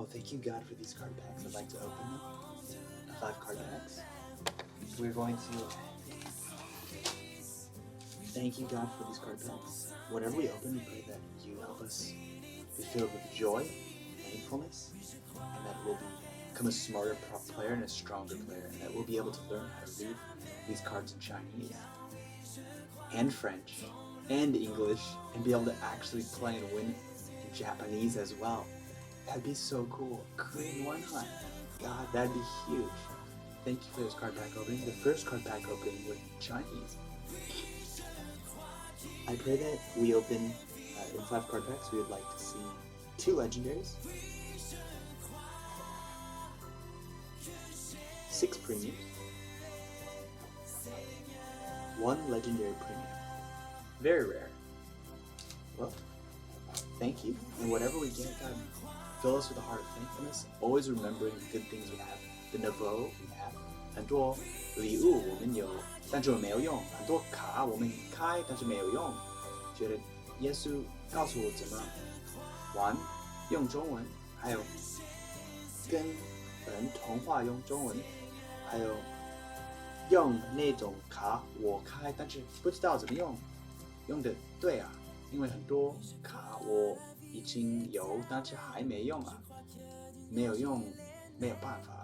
Well, thank you God for these card packs. I'd like to open them. 5 card packs. We're going to thank you God for these card packs. Whatever we open, we pray that you help us be filled with joy, thankfulness, and that we'll become a smarter player and a stronger player, and that we'll be able to learn how to read these cards in Chinese and French and English and be able to actually play and win in Japanese as well. That'd be so cool. Korean, why not? God, that'd be huge. Thank you for this card pack opening. The first card pack opening with Chinese. I pray that we open in 5 card packs. We would like to see 2 legendaries, 6 premiums, 1 legendary premium. Very rare. Well, thank you. And whatever we get, God, fill us with a heart of thankfulness, always remembering the good things we have, the nouveau we have. 很多礼物我们有，但是我没有用；很多卡我们开，但是没有用。觉得耶稣告诉我怎么玩，用中文，还有跟人通话用中文，还有用那种卡我开，但是不知道怎么用，用的对啊，因为很多卡我已经有，但是还没用啊，没有用，没有办法。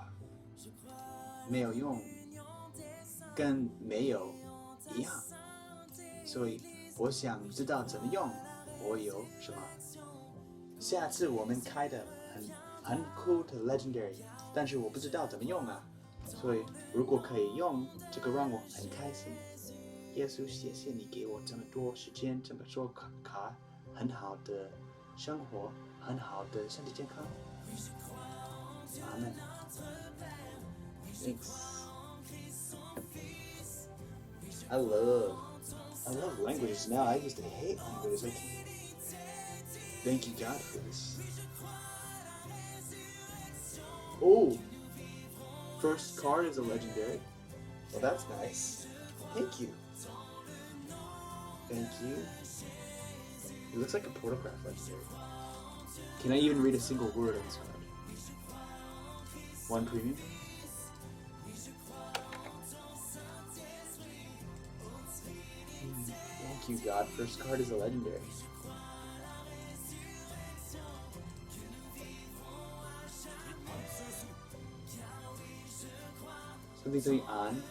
没有用，跟没有一样，所以我想知道怎么用。我有什么？下次我们开的很酷的 legendary， 但是我不知道怎么用啊，所以如果可以用这个让我很开心。耶稣，谢谢你给我这么多时间，这么多卡，很好的生活，很好的身体健康。阿门。Thanks. I love languages now. I used to hate languages. Thank you God for this. Oh, first card is a legendary. Well, that's nice. Thank you. Thank you. It looks like a portograph legendary. Can I even read a single word on this card? 1 premium. Thank you, God. First card is a legendary. Something on.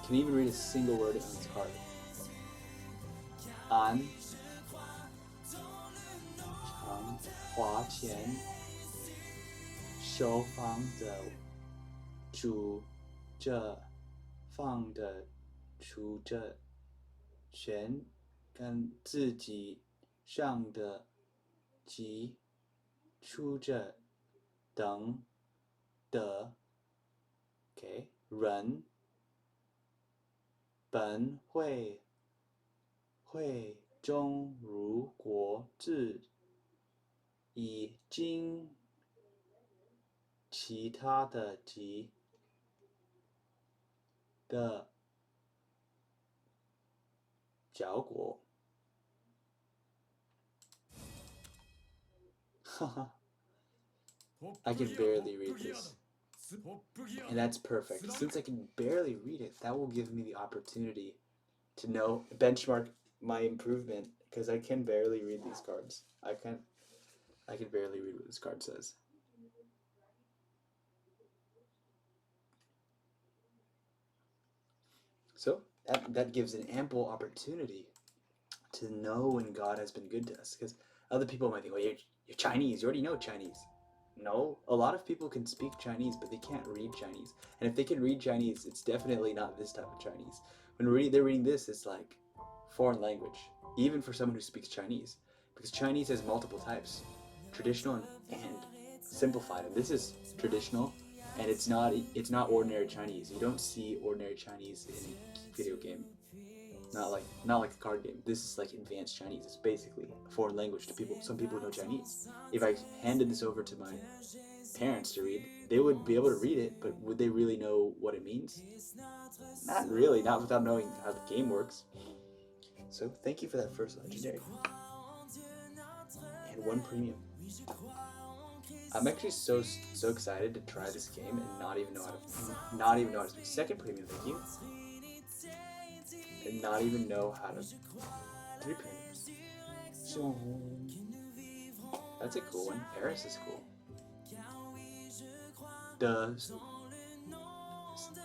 Can you even read a single word on this card? On. 长花钱收放的主着放的出着全跟自己上的及出着等的 OK 人本会中如果已经其他的及的效果I can barely read this. And that's perfect. Since I can barely read it, that will give me the opportunity to know, benchmark my improvement, because I can barely read these cards. I can barely read what this card says. So that gives an ample opportunity to know when God has been good to us, because other people might think, well, you're Chinese, you already know Chinese. No, a lot of people can speak Chinese, but they can't read Chinese. And if they can read Chinese, it's definitely not this type of Chinese. When they're reading this, it's like foreign language, even for someone who speaks Chinese, because Chinese has multiple types, traditional and simplified. And this is traditional, and it's not ordinary Chinese. You don't see ordinary Chinese in a video game. Not like a card game. This is like advanced Chinese. It's basically a foreign language to people. Some people know Chinese. If I handed this over to my parents to read, they would be able to read it, but would they really know what it means? Not really, not without knowing how the game works. So thank you for that first legendary. And 1 premium. I'm actually so excited to try this game and not even know how to speak. Second premium, thank you. And not even know how to 3 premiums. So that's a cool one. Paris is cool.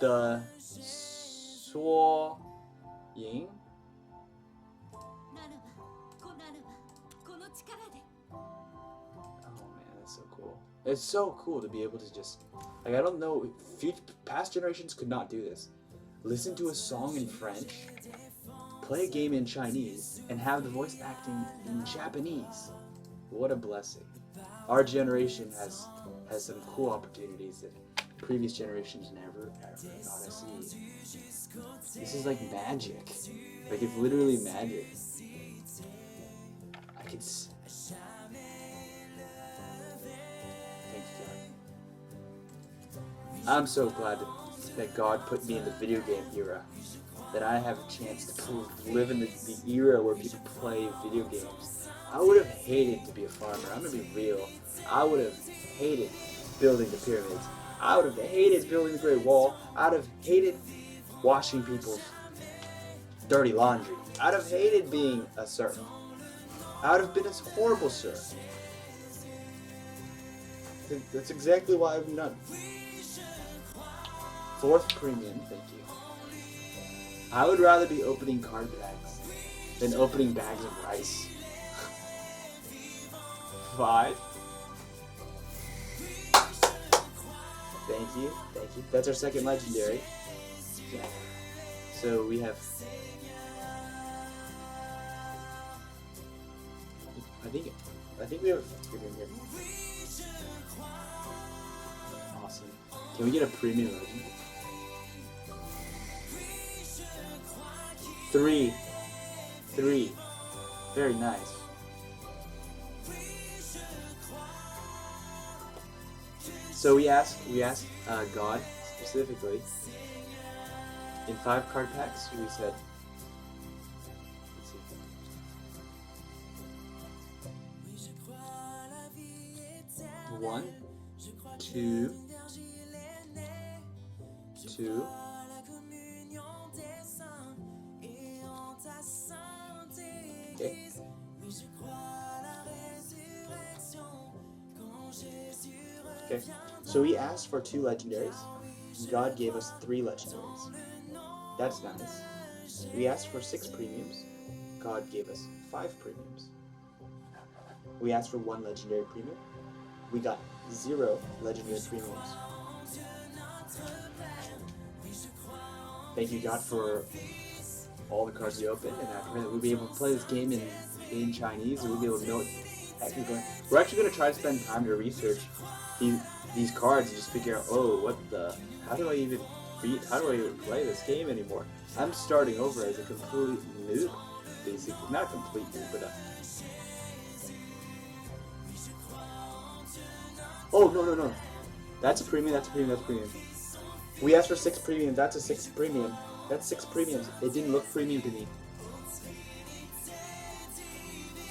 The Suo Ying. Oh man, that's so cool. It's so cool to be able to just, like, I don't know, past generations could not do this. Listen to a song in French, play a game in Chinese, and have the voice acting in Japanese. What a blessing. Our generation has some cool opportunities that previous generations never ever got to see. This is like magic. Like, it's literally magic. I could Thank you, God. I'm so glad that God put me in the video game era. That I have a chance to live in the era where people play video games. I would have hated to be a farmer. I'm gonna be real. I would have hated building the pyramids. I would have hated building the Great Wall. I would have hated washing people's dirty laundry. I'd have hated being a serf. I would have been a horrible serf. That's exactly why I'm not. 4th premium, thank you. I would rather be opening card bags than opening bags of rice. 5. Thank you. That's our 2nd legendary. Yeah. So we have. I think we have a 5th premium here. Awesome. Can we get a premium legend? 3. Very nice. So we asked God specifically in 5 card packs. We said, let's see. 1, 2, 2. Okay. Okay. So we asked for 2 legendaries. God gave us 3 legendaries. That's nice. We asked for 6 premiums. God gave us 5 premiums. We asked for 1 legendary premium. We got 0 legendary premiums. Thank you, God, for all the cards we opened, and I pray that we'll be able to play this game in Chinese, and we'll be able to know what the heck is going on. We're actually going to try to spend time to research these cards and just figure out, how do I even play this game anymore? I'm starting over as a complete noob, basically. Not a complete noob, but oh, no. That's a premium. We asked for 6 premium. That's a 6 premium. That's 6 premiums. It didn't look premium to me.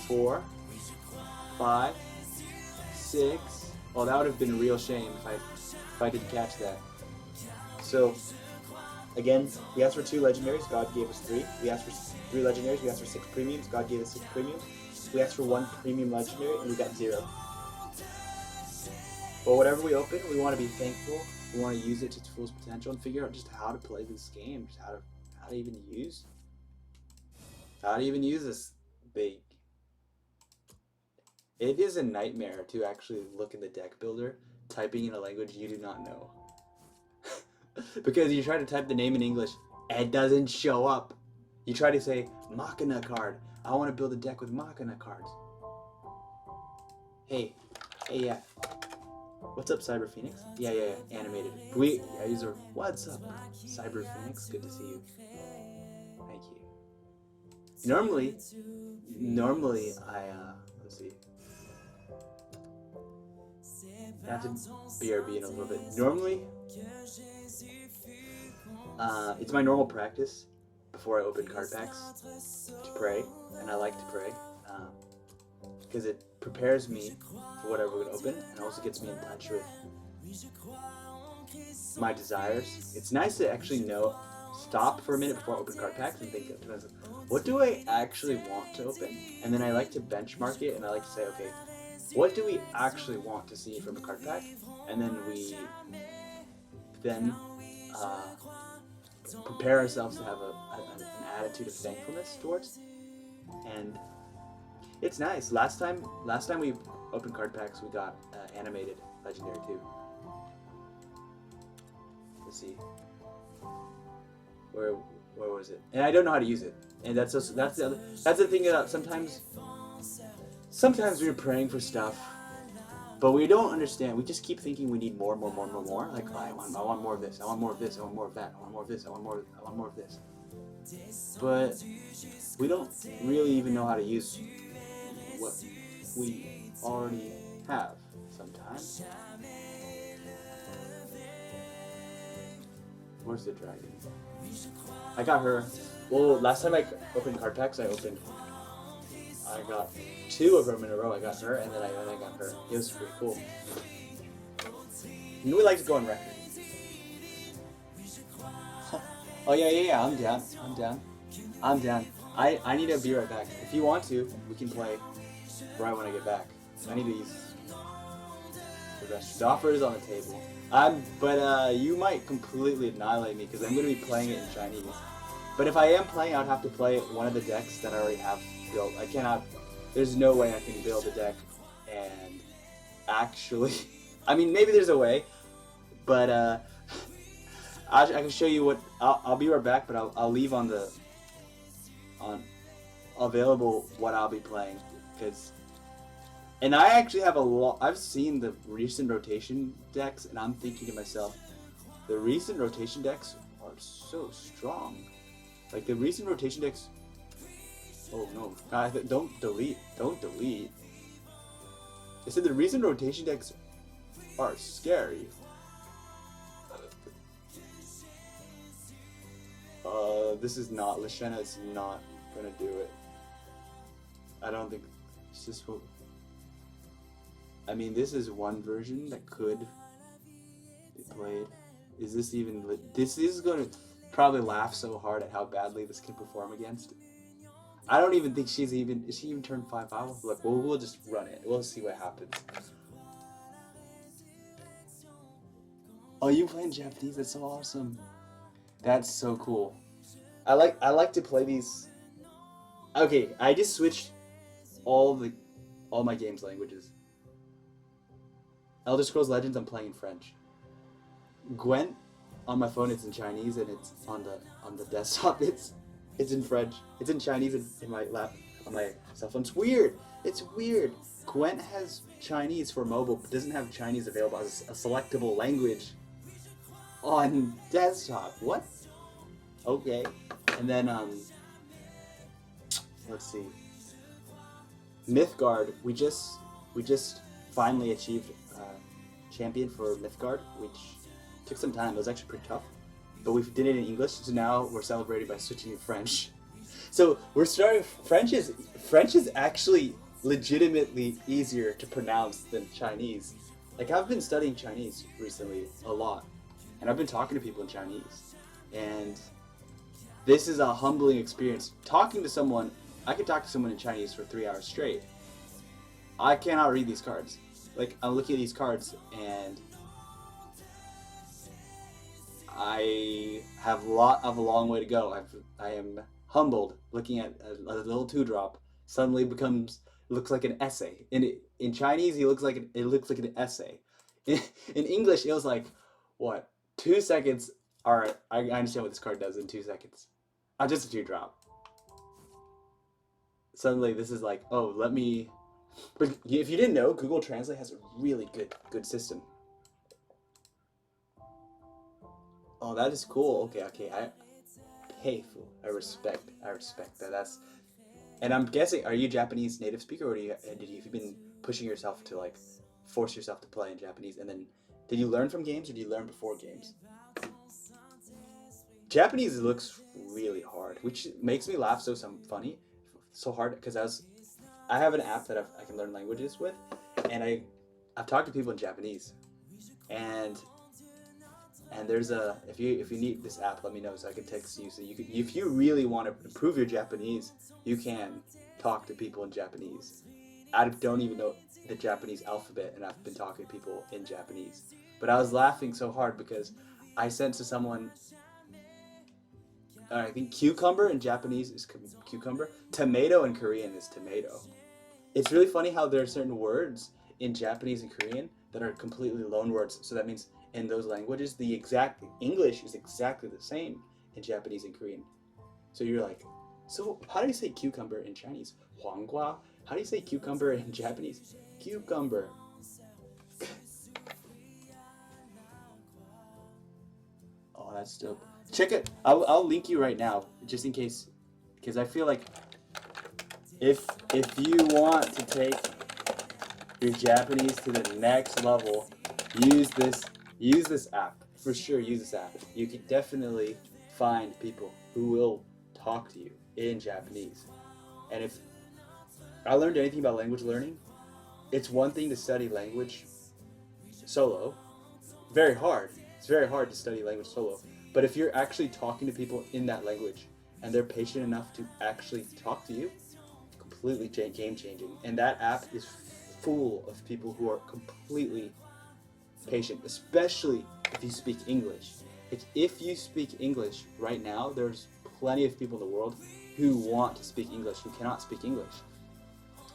4, 5, 6. Oh, that would have been a real shame if I didn't catch that. So, again, we asked for 2 legendaries. God gave us 3. We asked for 3 legendaries. We asked for 6 premiums. God gave us 6 premiums. We asked for 1 premium legendary, and we got 0. But whatever we open, we want to be thankful. We want to use it to its fullest potential and figure out just how to play this game, just how to even use this big. It is a nightmare to actually look in the deck builder, typing in a language you do not know. Because you try to type the name in English, it doesn't show up. You try to say Machina card. I want to build a deck with Machina cards. Hey, yeah. What's up, Cyber Phoenix? Yeah, animated. User, what's up, Cyber Phoenix? Good to see you. Thank you. Normally, let's see. I have to BRB in a little bit. Normally, it's my normal practice before I open card packs to pray, and I like to pray because it prepares me for whatever we're gonna open, and also gets me in touch with my desires. It's nice to actually stop for a minute before I open card packs and think to myself, what do I actually want to open? And then I like to benchmark it, and I like to say, okay, what do we actually want to see from a card pack? And then we prepare ourselves to have an attitude of thankfulness towards. And it's nice. Last time we opened card packs, we got animated legendary too. Let's see. Where was it? And I don't know how to use it. And that's the thing that sometimes we're praying for stuff, but we don't understand. We just keep thinking we need more. Like, oh, I want more of this. I want more of this. I want more of that. I want more of this. I want more of this. But we don't really even know how to use what we already have sometimes. Where's the dragon? I got her. Well, last time I opened card packs, I got 2 of them in a row. I got her, and then I got her. It was pretty cool. You know, we like to go on record. Oh yeah. I'm down. I need to be right back. If you want to, we can play right when I get back. I need to use the rest. The offer is on the table. But you might completely annihilate me because I'm going to be playing it in Chinese. But if I am playing, I would have to play one of the decks that I already have built. I cannot. There's no way I can build a deck and actually. I mean, maybe there's a way, but I can show you what. I'll be right back, but I'll leave on available what I'll be playing because. And I actually have a lot. I've seen the recent rotation decks, and I'm thinking to myself, the recent rotation decks are so strong. Like the recent rotation decks. Oh no! Don't delete. Don't delete. I said the recent rotation decks are scary. This is not. Lashana is not gonna do it. I don't think. It's just. I mean, this is one version that could be played. Is this even... This is going to probably laugh so hard at how badly this can perform against. I don't even think she's even... Is she even turned 5-5? Look, we'll just run it. We'll see what happens. Oh, you playing Japanese? That's so awesome. That's so cool. I like to play these... Okay, I just switched all my games languages. Elder Scrolls Legends, I'm playing in French. Gwent, on my phone, it's in Chinese, and it's on the desktop. It's in French. It's in Chinese in my lap on my cell phone. It's weird. It's weird. Gwent has Chinese for mobile, but doesn't have Chinese available as a selectable language on desktop. What? Okay. And then let's see. Mythgard. We just finally achieved. Champion for Mythgard, which took some time. It was actually pretty tough, but we did it in English. So now we're celebrating by switching to French. So we're starting. French is actually legitimately easier to pronounce than Chinese. Like I've been studying Chinese recently a lot, and I've been talking to people in Chinese, and this is a humbling experience. Talking to someone, I could talk to someone in Chinese for 3 hours straight. I cannot read these cards. Like, I'm looking at these cards, and I have a long way to go. I am humbled looking at a little 2-drop. Suddenly looks like an essay. In Chinese, it looks like an essay. In English, it was like, what, 2 seconds? All right, I understand what this card does in 2 seconds. Just a 2-drop. Suddenly, this is like, oh, let me. But if you didn't know, Google Translate has a really good system. Oh, that is cool. Okay. I respect that. And I'm guessing, are you a Japanese native speaker, or have you been pushing yourself to like force yourself to play in Japanese? And then, did you learn from games, or did you learn before games? Japanese looks really hard, which makes me laugh so hard because I have an app that I can learn languages with, and I've talked to people in Japanese, and there's a if you need this app, let me know so I can text you. So you can, if you really want to improve your Japanese, you can talk to people in Japanese. I don't even know the Japanese alphabet, and I've been talking to people in Japanese. But I was laughing so hard because I sent to someone. I think cucumber in Japanese is cucumber. Tomato in Korean is tomato. It's really funny how there are certain words in Japanese and Korean that are completely loan words. So that means in those languages, the exact English is exactly the same in Japanese and Korean. So you're like, so how do you say cucumber in Chinese? Huanggua. How do you say cucumber in Japanese? Cucumber. Oh, that's dope. Check it. I'll link you right now, just in case, because I feel like if you want to take your Japanese to the next level, use this app for sure. Use this app. You can definitely find people who will talk to you in Japanese. And if I learned anything about language learning, it's one thing to study language solo. Very hard. It's very hard to study language solo. But if you're actually talking to people in that language and they're patient enough to actually talk to you, completely game changing. And that app is full of people who are completely patient, especially if you speak English. If you speak English right now, there's plenty of people in the world who want to speak English, who cannot speak English.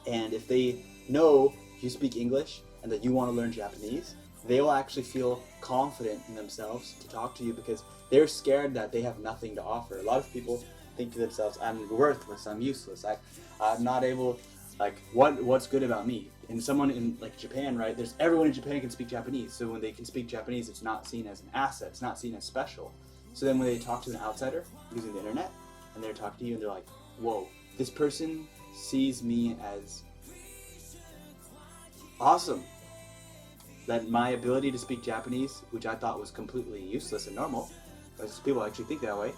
And if they know you speak English and that you want to learn Japanese, they will actually feel confident in themselves to talk to you because they're scared that they have nothing to offer. A lot of people think to themselves, I'm worthless, I'm useless, I'm not able, like, what's good about me? And someone in like Japan, right, there's everyone in Japan can speak Japanese, so when they can speak Japanese, it's not seen as an asset, it's not seen as special. So then when they talk to an outsider using the internet, and they're talking to you and they're like, whoa, this person sees me as awesome. That my ability to speak Japanese, which I thought was completely useless and normal, because people actually think that way,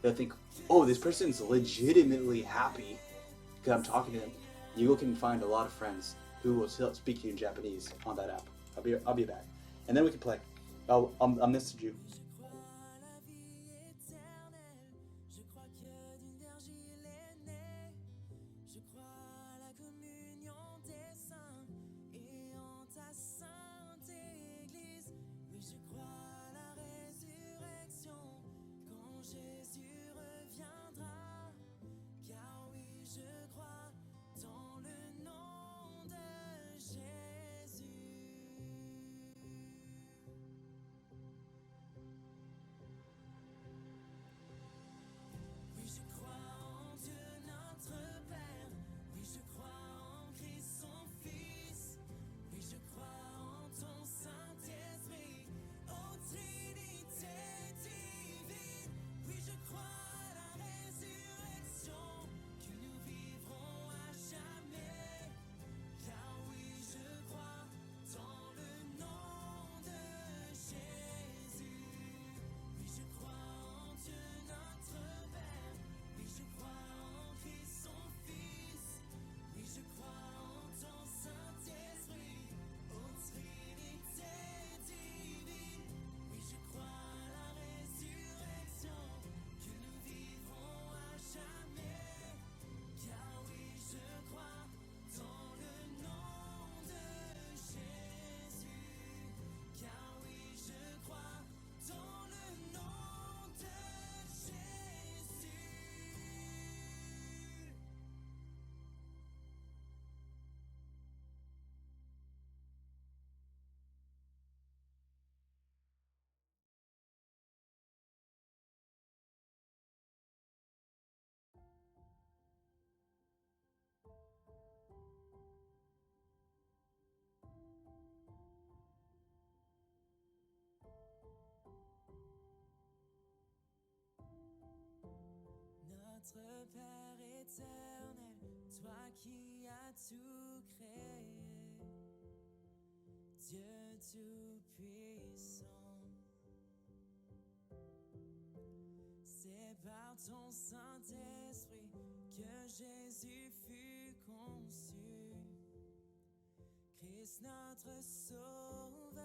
they'll think, oh, this person's legitimately happy because I'm talking to them. You can find a lot of friends who will speak to you in Japanese on that app. I'll be back, and then we can play. I'll message you. Notre Père éternel, toi qui as tout créé, Dieu tout-puissant, c'est par ton Saint-Esprit que Jésus fut conçu. Christ notre Sauveur.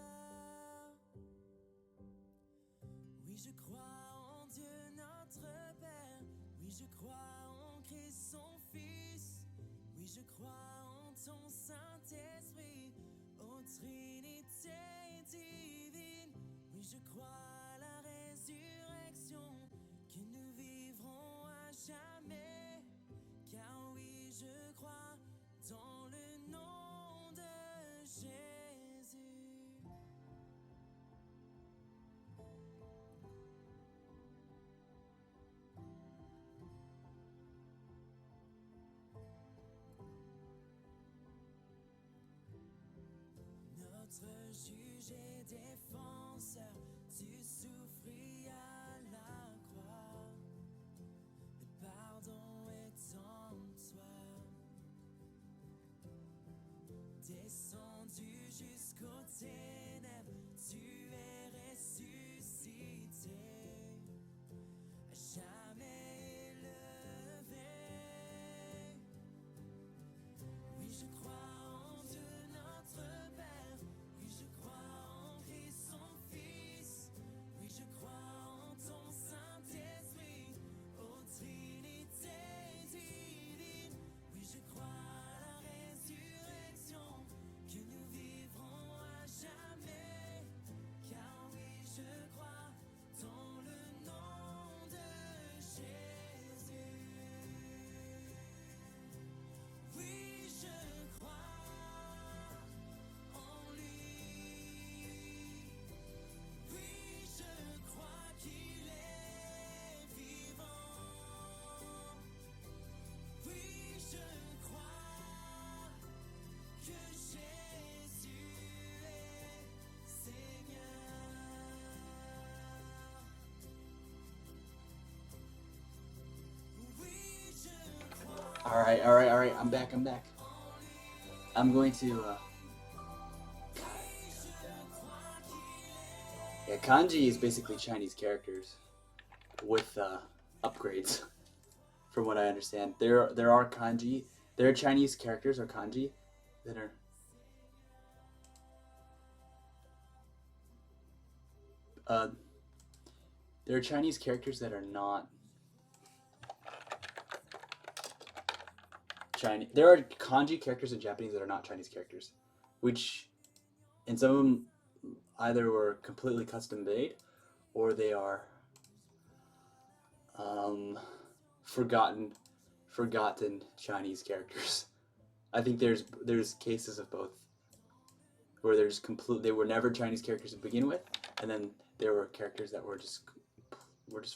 Oui, je crois en Dieu notre Père. Oui, je crois en Christ son Fils. Oui, je crois en ton Saint-Esprit, ô Trinité divine. Oui, je crois à la résurrection, que nous vivrons à jamais. Car oui, je crois dans le nom de Jésus. Notre juge et défenseur, tu souffris à la croix. Le pardon est en toi. Descendu jusqu'aux ténèbres, tu es ressuscité, à jamais élevé. Oui, je crois en Dieu notre Père. Oui, je crois en Christ son Fils. Oui, je crois en ton Saint-Esprit, ô Trinité divine. Oui, je crois à la résurrection, que nous vivrons à jamais. Car oui, je crois dans le nom de Jésus. Oui, je crois en lui. Oui, je crois qu'il est vivant. Oui, je crois que Jésus est Seigneur. Oui, je crois All right. I'm back. I'm going to. Yeah, kanji is basically Chinese characters with upgrades, from what I understand. There are kanji. There are Chinese characters or kanji that are. There are Chinese characters that are not Chinese. There are kanji characters in Japanese that are not Chinese characters, which, and some of them either were completely custom made, or they are forgotten Chinese characters. I think there's cases of both, where they were never Chinese characters to begin with, and then there were characters that were just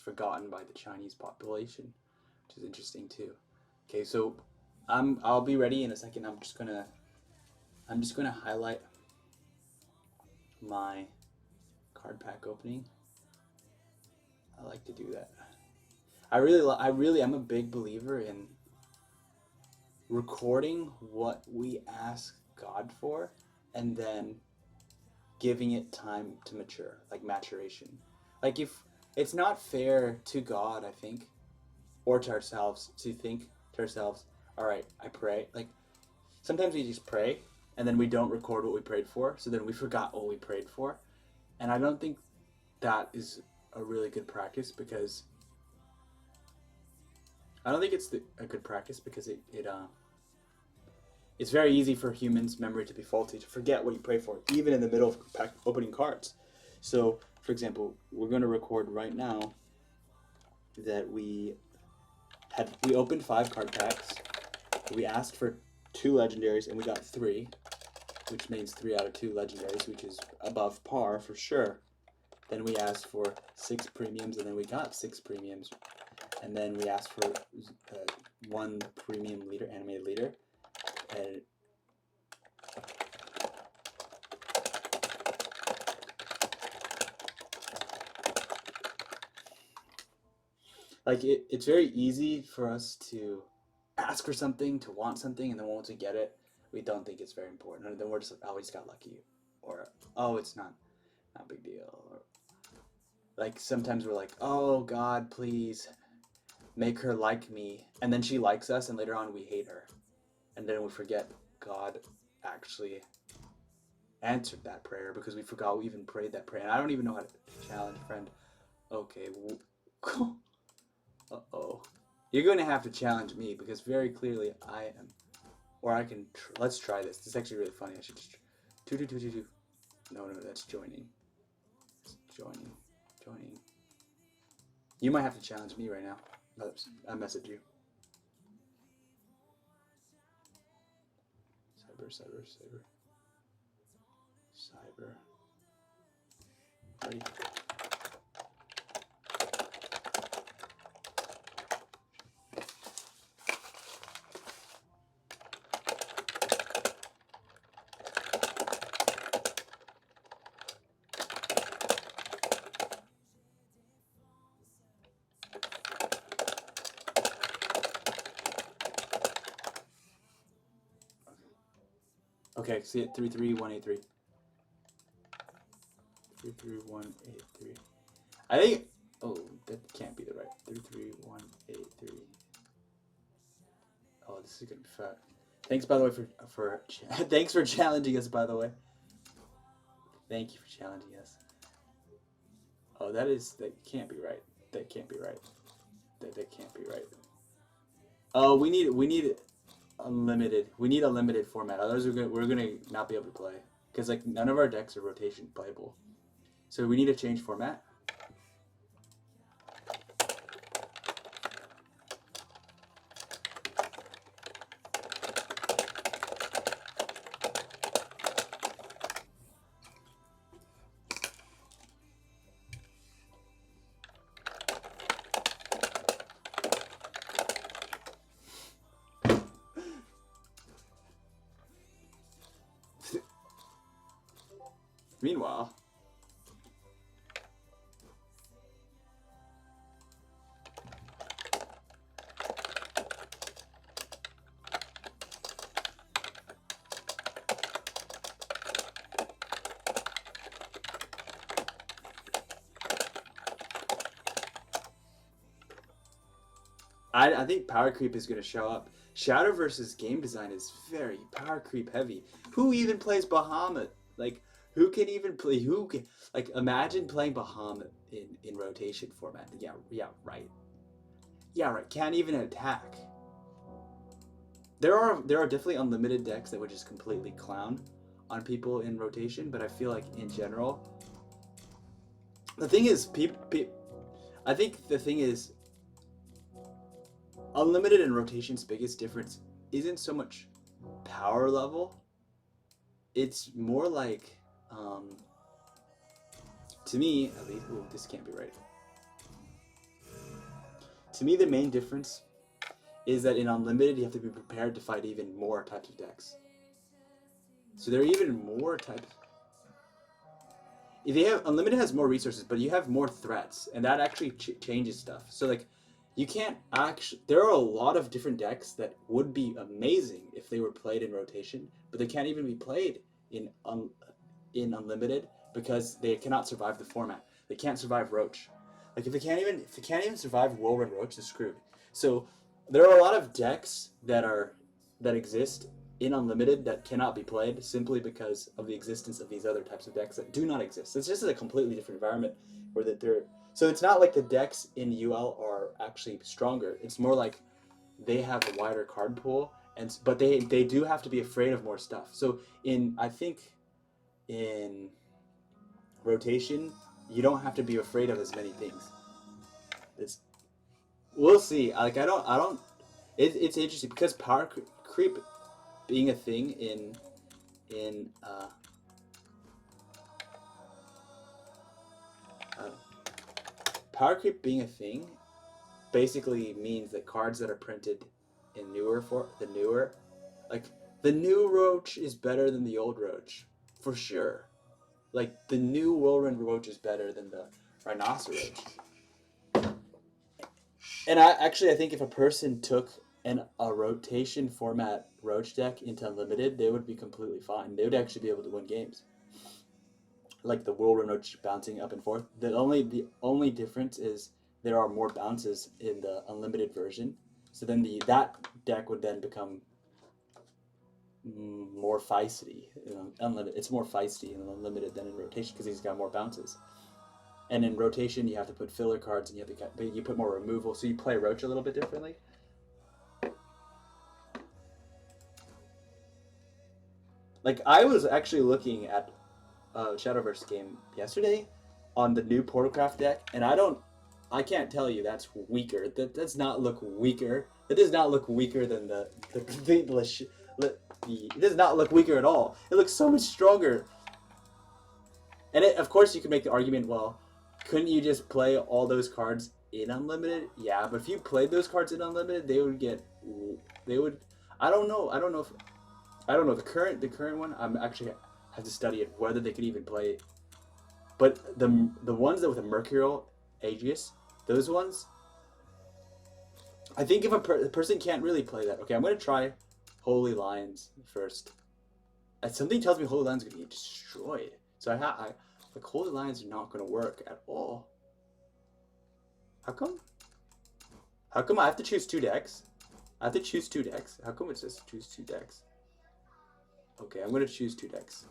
forgotten by the Chinese population, which is interesting too. Okay, so I'll be ready in a second. I'm just gonna highlight my card pack opening. I like to do that. I'm a big believer in recording what we ask God for, and then giving it time to mature, like maturation. Like, if it's not fair to God, I think, or to ourselves, to think to ourselves, all right, I pray. Like, sometimes we just pray and then we don't record what we prayed for, so then we forgot what we prayed for. And I don't think that is a really good practice, because I don't think it's a good practice because it's very easy for humans' memory to be faulty, to forget what you pray for, even in the middle of opening cards. So, for example, we're going to record right now that we opened 5 card packs. We asked for 2 legendaries and we got 3, which means 3 out of 2 legendaries, which is above par for sure. Then we asked for 6 premiums, and then we got 6 premiums. And then we asked for 1 premium leader, animated leader. And like, it's very easy for us to ask for something, to want something, and then once we get it, we don't think it's very important. And then we're just like, oh, we just got lucky. Or, oh, it's not a big deal. Or, like, sometimes we're like, oh, God, please make her like me. And then she likes us, and later on we hate her. And then we forget God actually answered that prayer because we forgot we even prayed that prayer. And I don't even know how to challenge friend. Okay. Uh-oh. You're going to have to challenge me because very clearly I am. Or I can... let's try this. This is actually really funny. I should just... Two. No, that's joining. It's joining. You might have to challenge me right now. I message you. Cyber. Ready? Okay, see it? 33183. 33183. I think... oh, that can't be the right. 33183. Oh, this is gonna be fat. Thanks, by the way, for thanks for challenging us, by the way. Thank you for challenging us. Oh, that can't be right. That can't be right. That can't be right. Oh, we need unlimited. We need a limited format. Otherwise, we're gonna not be able to play because like none of our decks are rotation playable. So we need to change format. Meanwhile, I think power creep is going to show up. Shadowverse's game design is very power creep heavy. Who even plays Bahamut? Like, who can even play? Who can like imagine playing Bahamut in rotation format? Yeah, right. Yeah, right. Can't even attack. There are definitely unlimited decks that would just completely clown on people in rotation, but I feel like in general, the thing is, I think the thing is, unlimited and rotation's biggest difference isn't so much power level. It's more like, to me at least. Ooh, this can't be right. To me, the main difference is that in unlimited, you have to be prepared to fight even more types of decks. So there are even more types. They have unlimited has more resources, but you have more threats, and that actually changes stuff. So like, you can't actually. There are a lot of different decks that would be amazing if they were played in rotation, but they can't even be played in unlimited because they cannot survive the format. They can't survive Roach. Like if they can't even survive Whirlwind Roach, they're screwed. So there are a lot of decks that exist in unlimited that cannot be played simply because of the existence of these other types of decks that do not exist. It's just a completely different environment where that they're. So it's not like the decks in UL are actually stronger. It's more like they have a wider card pool, but they do have to be afraid of more stuff. So I think in rotation, you don't have to be afraid of as many things. We'll see. Like I don't. It's interesting because power creep being a thing in power creep being a thing basically means that cards that are printed in like the new Roach is better than the old Roach for sure. Like the new Whirlwind Roach is better than the Rhinoceros. And I think if a person took a rotation format Roach deck into Unlimited, they would be completely fine. They would actually be able to win games. Like the Whirlwind Roach bouncing up and forth. The only difference is there are more bounces in the Unlimited version. So then that deck would then become more feisty. Unlimited. It's more feisty in unlimited than in rotation because he's got more bounces. And in rotation, you have to put filler cards, and you put more removal, so you play Roach a little bit differently. Like, I was actually looking at Shadowverse game yesterday on the new Portalcraft deck, and I can't tell you that's weaker. That does not look weaker. It does not look weaker than it does not look weaker at all. It looks so much stronger. And of course, you can make the argument, well, couldn't you just play all those cards in Unlimited? Yeah, but if you played those cards in Unlimited, they would. I don't know. The current one, I'm actually have to study it whether they could even play it. But the ones that with a Mercurial Aegis, those ones, I think if a person can't really play that. Okay, I'm gonna try Holy Lions first. Something tells me Holy Lions are gonna get destroyed. So like Holy Lions are not gonna work at all. How come? How come I have to choose 2 decks? I have to choose 2 decks. How come it says choose 2 decks? Okay, I'm gonna choose 2 decks.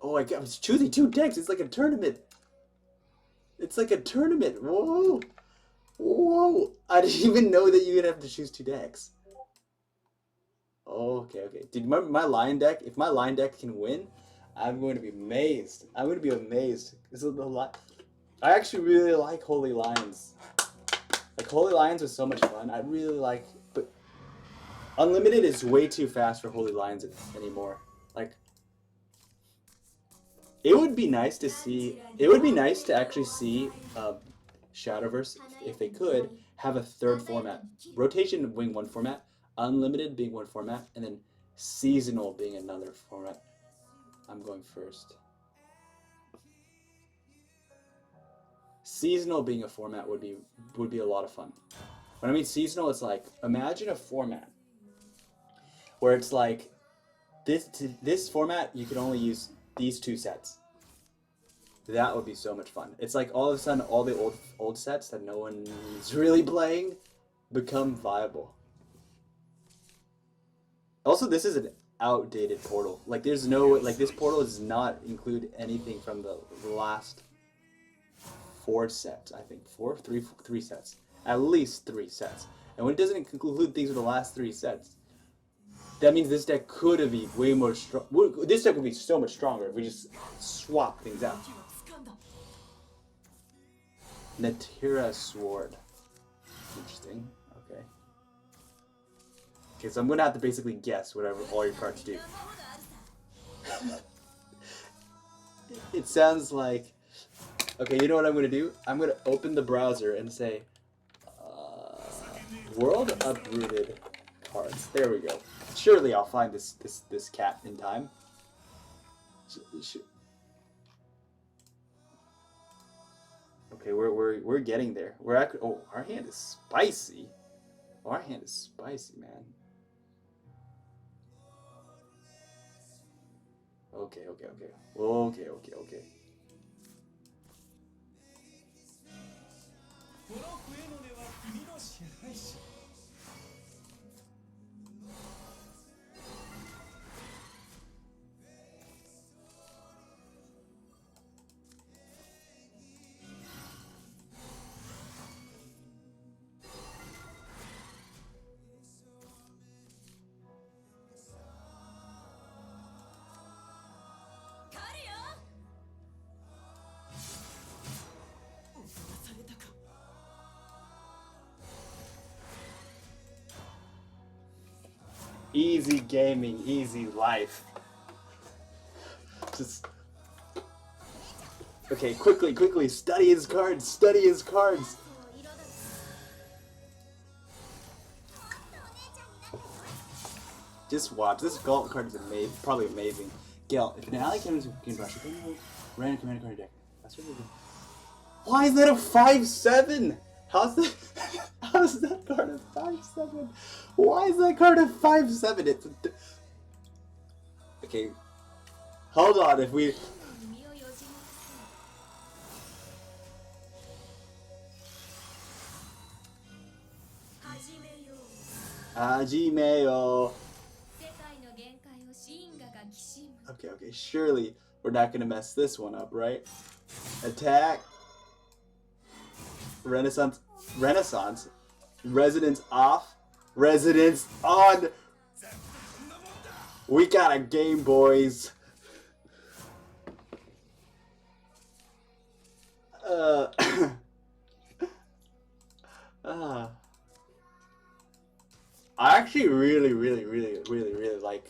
Oh, I was choosing 2 decks. It's like a tournament. It's like a tournament. Whoa, whoa! I didn't even know that you'd have to choose 2 decks. Oh, okay. Did you remember my Lion deck? If my Lion deck can win, I'm going to be amazed. I'm going to be amazed. This is I actually really like Holy Lions. Like Holy Lions was so much fun. I really like, but Unlimited is way too fast for Holy Lions anymore. Like, it would be nice to see. It would be nice to actually see Shadowverse, if they could, have a 3rd format. Rotation being 1 format, Unlimited being 1 format, and then Seasonal being another format. I'm going first. Seasonal being a format would be a lot of fun. When I mean seasonal, it's like, imagine a format where it's like this format you can only use these 2 sets. That would be so much fun. It's like all of a sudden all the old sets that no one is really playing become viable. Also, this is an outdated portal. Like there's no, like this portal does not include anything from the last 4 sets. I think 3 sets. At least 3 sets. And when it doesn't include things with the last 3 sets, that means this deck could have been way more strong. This deck would be so much stronger if we just swap things out. Natira Sword. Interesting. Okay. Okay, so I'm gonna have to basically guess whatever all your cards do. It sounds like... Okay, you know what I'm gonna do? I'm gonna open the browser and say... World Uprooted cards. There we go. Surely I'll find this cat in time. Okay, we're getting there. We're actually, oh, our hand is spicy. Oh, our hand is spicy, man. Okay. Okay. この笛の音は君の支配者 Easy gaming, easy life. Just... Okay, quickly, study his cards, Just watch, this Gauntlet card is probably amazing. Gale, if an ally comes in brush, you can random commander card deck. That's what we're doing. Why is that a 5/7? How's that card a 5/7? Why is that card a 5/7? It's okay. Hold on, if we... Hajime yo. okay. Surely we're not gonna mess this one up, right? Attack. Renaissance. Residence off. Residence on. We got a game, boys. I actually really like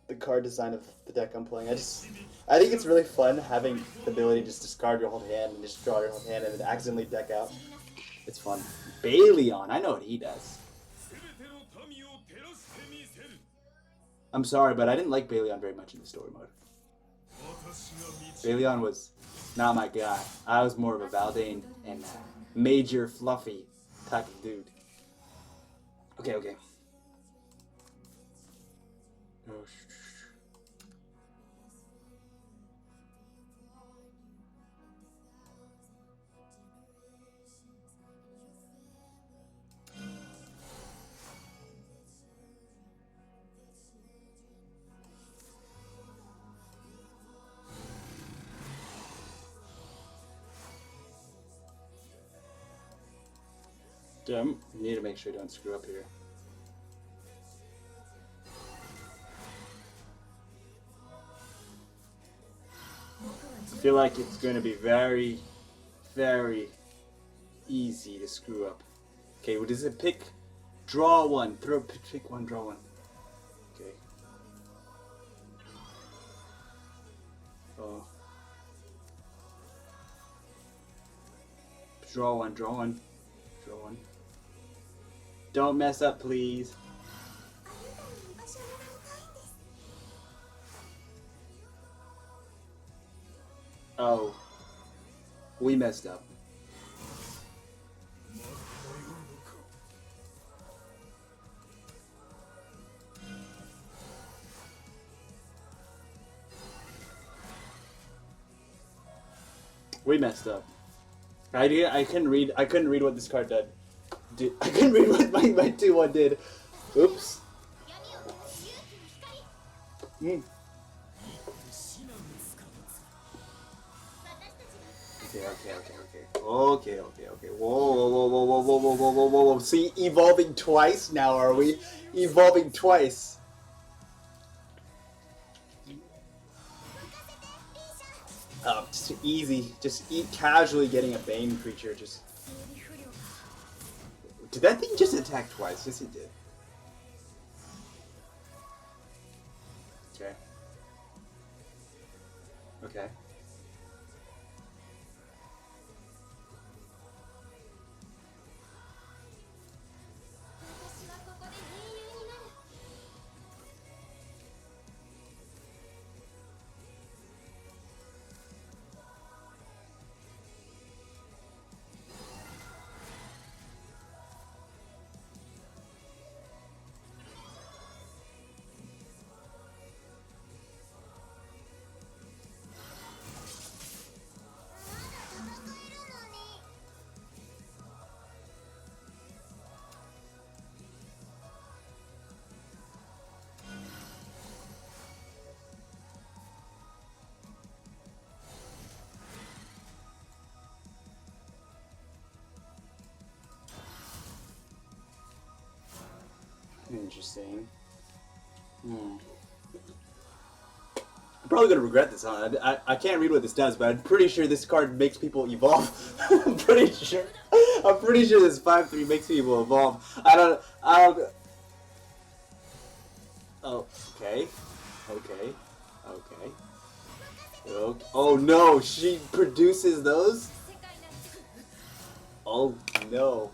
the card design of the deck I'm playing. I think it's really fun having the ability to just discard your whole hand and just draw your whole hand and then accidentally deck out. It's fun. Baleon, I know what he does. I'm sorry, but I didn't like Baleon very much in the story mode. Baleon was not my guy. I was more of a Valdane and Major Fluffy type of dude. Okay. Oh, damn, you need to make sure you don't screw up here. I feel like it's going to be very easy to screw up. Okay, what is it? Pick, draw one. Pick one, draw one. Okay. Oh. Draw one. Don't mess up, please. Oh. We messed up. We messed up. I couldn't read what this card did. I couldn't read what my 2-1 did. Oops. Okay. Whoa. See, evolving twice now, are we? Evolving twice. Just easy. Just casually getting a Bane creature. Just. Did that thing just attack twice? Yes, it did. Okay. Interesting. I'm probably gonna regret this, huh? I can't read what this does, but I'm pretty sure this card makes people evolve. I'm pretty sure this 5/3 makes people evolve. I don't. Oh, okay. Oh no, she produces those? Oh no.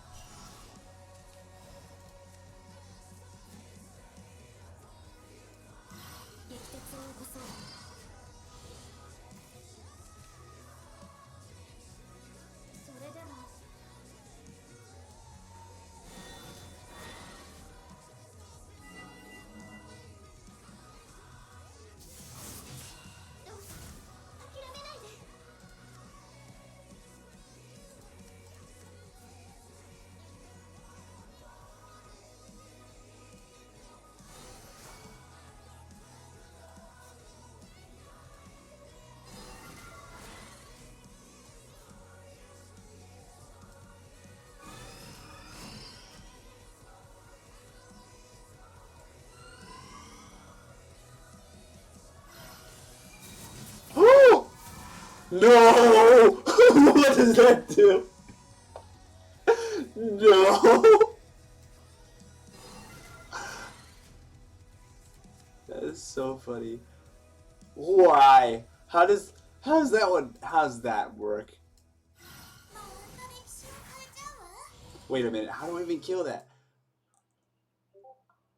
No! What does that do? No! That is so funny. Why? How's that work? Wait a minute, how do I even kill that?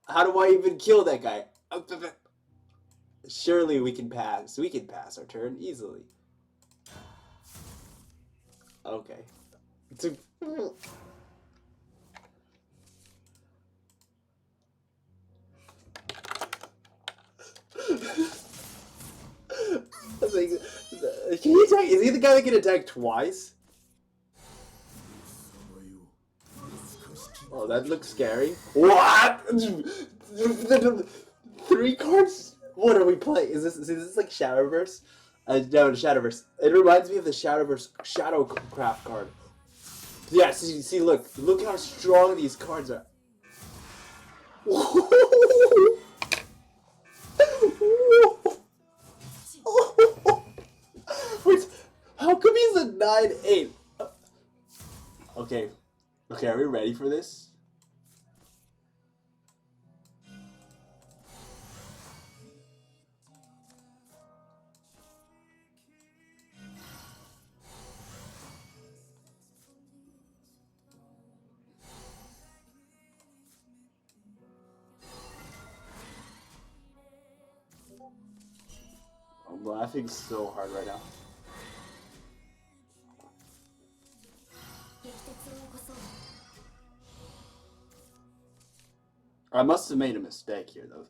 How do I even kill that guy? Surely we can pass. We can pass our turn easily. Okay. I was like, can he attack? Is he the guy that can attack twice? Oh, that looks scary. What? 3 cards? What are we playing? Is this like Shadowverse? No, Shadowverse. It reminds me of the Shadowverse Shadowcraft card. Yeah, see, look how strong these cards are. Wait, how come he's a 9/8? Okay, are we ready for this? I'm laughing so hard right now. I must have made a mistake here, though.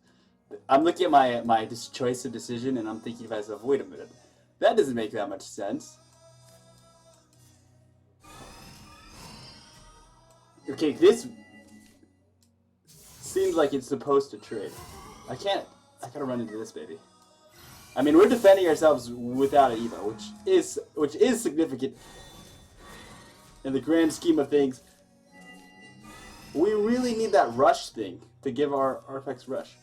I'm looking at my choice of decision, and I'm thinking to myself, wait a minute, that doesn't make that much sense. Okay, this seems like it's supposed to trade. I gotta run into this baby. I mean, we're defending ourselves without an Evo, which is significant in the grand scheme of things. We really need that rush thing to give our artifacts rush.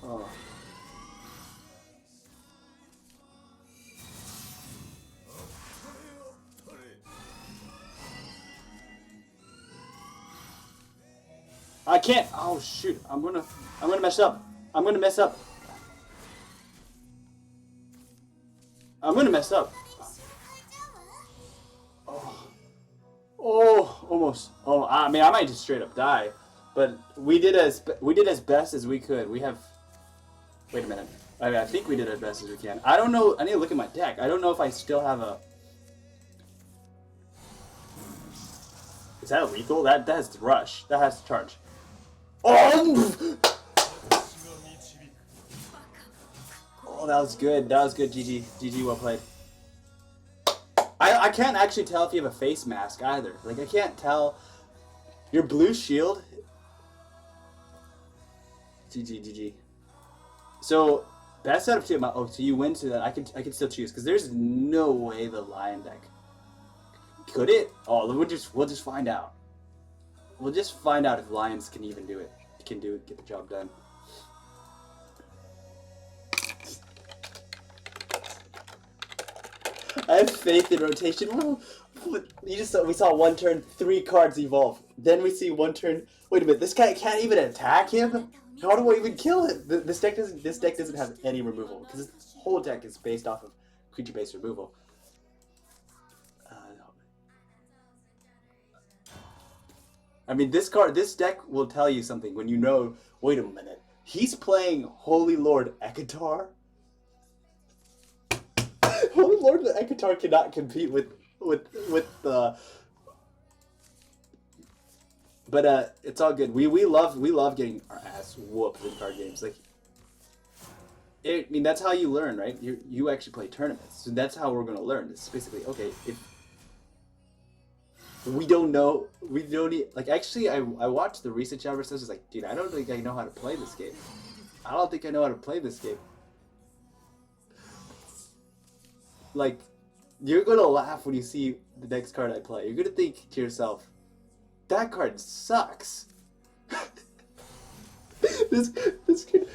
Oh. I can't. Oh shoot! I'm gonna mess up. I'm gonna mess up. I'm gonna mess up. Oh, almost. Oh, I mean, I might just straight up die, but we did as best as we could. We have. Wait a minute. I mean, I think we did as best as we can. I don't know. I need to look at my deck. I don't know if I still have a. Is that a lethal? That has to rush. That has to charge. Oh! Oh, that was good. That was good. GG. GG. Well played. I can't actually tell if you have a face mask either. Like, I can't tell. Your blue shield. GG, GG. So, best out of 2. Oh, so you win so that I can still choose. Because there's no way the lion deck. Could it? Oh, we'll just find out. We'll just find out if lions can even do it. Get the job done. I have faith in rotation. We saw 1 turn, 3 cards evolve. Then we see 1 turn. Wait a minute, this guy can't even attack him. How do I even kill him? This deck doesn't have any removal because this whole deck is based off of creature-based removal. I mean, this deck will tell you something when you know. Wait a minute, he's playing Holy Lord Ekatar. Holy Lord Ekatar cannot compete with the. But it's all good. We love getting our ass whooped in card games. Like, I mean, that's how you learn, right? You actually play tournaments, so that's how we're gonna learn. It's basically okay. If we don't know, we don't need, like, actually, I watched the recent Shadowverse. I was like, dude, I don't think I know how to play this game. I don't think I know how to play this game. Like, you're gonna laugh when you see the next card I play. You're gonna think to yourself, that card sucks. this kid.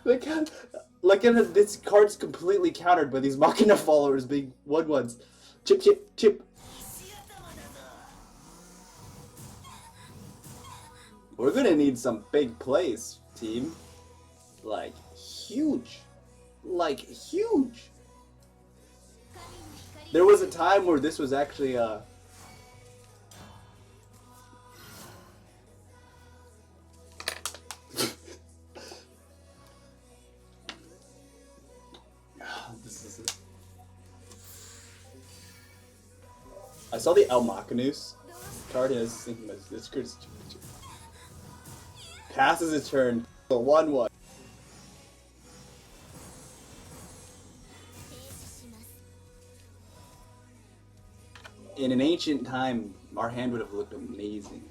Like this card's completely countered by these Machina followers being 1/1s. Chip, chip, chip. We're gonna need some big plays, team. Like, huge. Like, huge. There was a time where this was actually, this is it. I saw the El Machinus card and I was thinking, this card is passes its turn, the 1/1. In an ancient time, our hand would have looked amazing.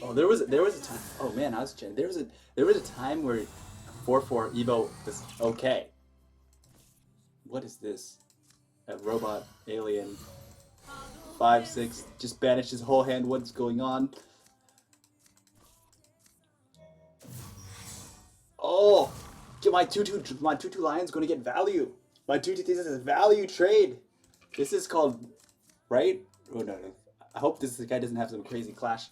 Oh, there was a time. Oh man, I was checking. There was a time where 4/4 Evo was okay. What is this? A robot alien 5/6 just banished his whole hand. What's going on? Oh, my 2/2 lion's going to get value. My 2/2 this is a value trade. This is called, right? Oh no. I hope this guy doesn't have some crazy clash.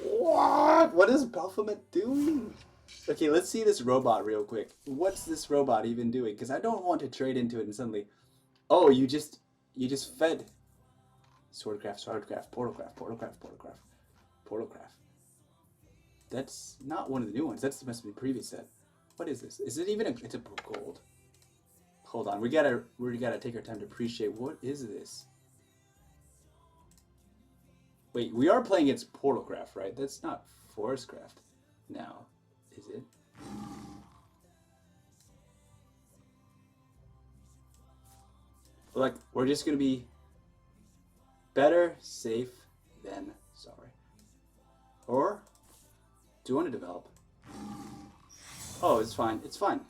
What is Baphomet doing? Okay, let's see this robot real quick. What's this robot even doing? Because I don't want to trade into it and suddenly, oh, you just fed Swordcraft, Portalcraft. That's not one of the new ones. That's must be the previous set. What is this? Is it even it's a gold? Hold on, we gotta take our time to appreciate what is this. Wait, we are playing against Portalcraft, right? That's not Forestcraft now, is it? Like, we're just gonna be better safe than sorry. Or do you want to develop? Oh, it's fine. It's fine.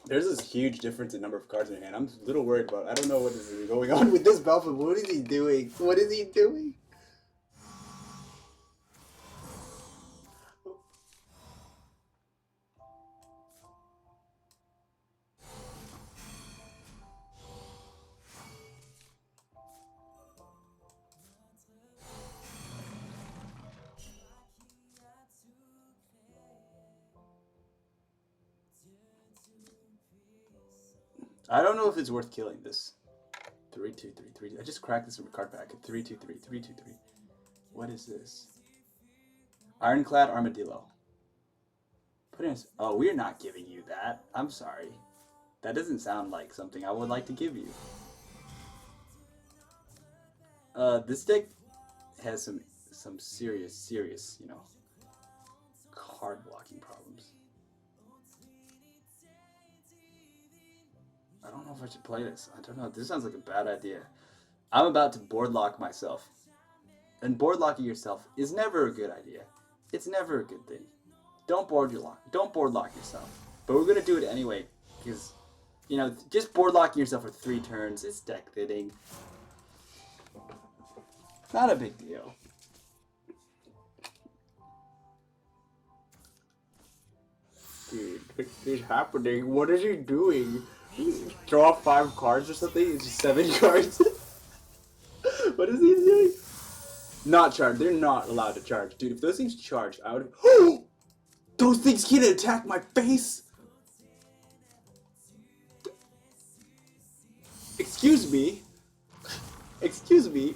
There's this huge difference in number of cards in your hand. I'm a little worried about it. I don't know what is going on with this Belfast. What is he doing? What is he doing? I don't know if it's worth killing this. 3/2/3/3. I just cracked this from a card pack. 3/2/3. 3/2/3. What is this? Ironclad Armadillo. Put in. Oh, we're not giving you that. I'm sorry. That doesn't sound like something I would like to give you. This deck has some serious, you know, card blocking problems. I don't know if I should play this. I don't know. This sounds like a bad idea. I'm about to board lock myself. And board locking yourself is never a good idea. It's never a good thing. Don't board lock yourself. But we're gonna do it anyway, because you know, just board locking yourself for 3 turns is deck thinning. Not a big deal. Dude, what is happening? What is he doing? Draw 5 cards or something? It's just 7 cards. What is he doing? Not charge. They're not allowed to charge. Dude, if those things charged, I would... Oh! Those things can't attack my face! Excuse me? Excuse me?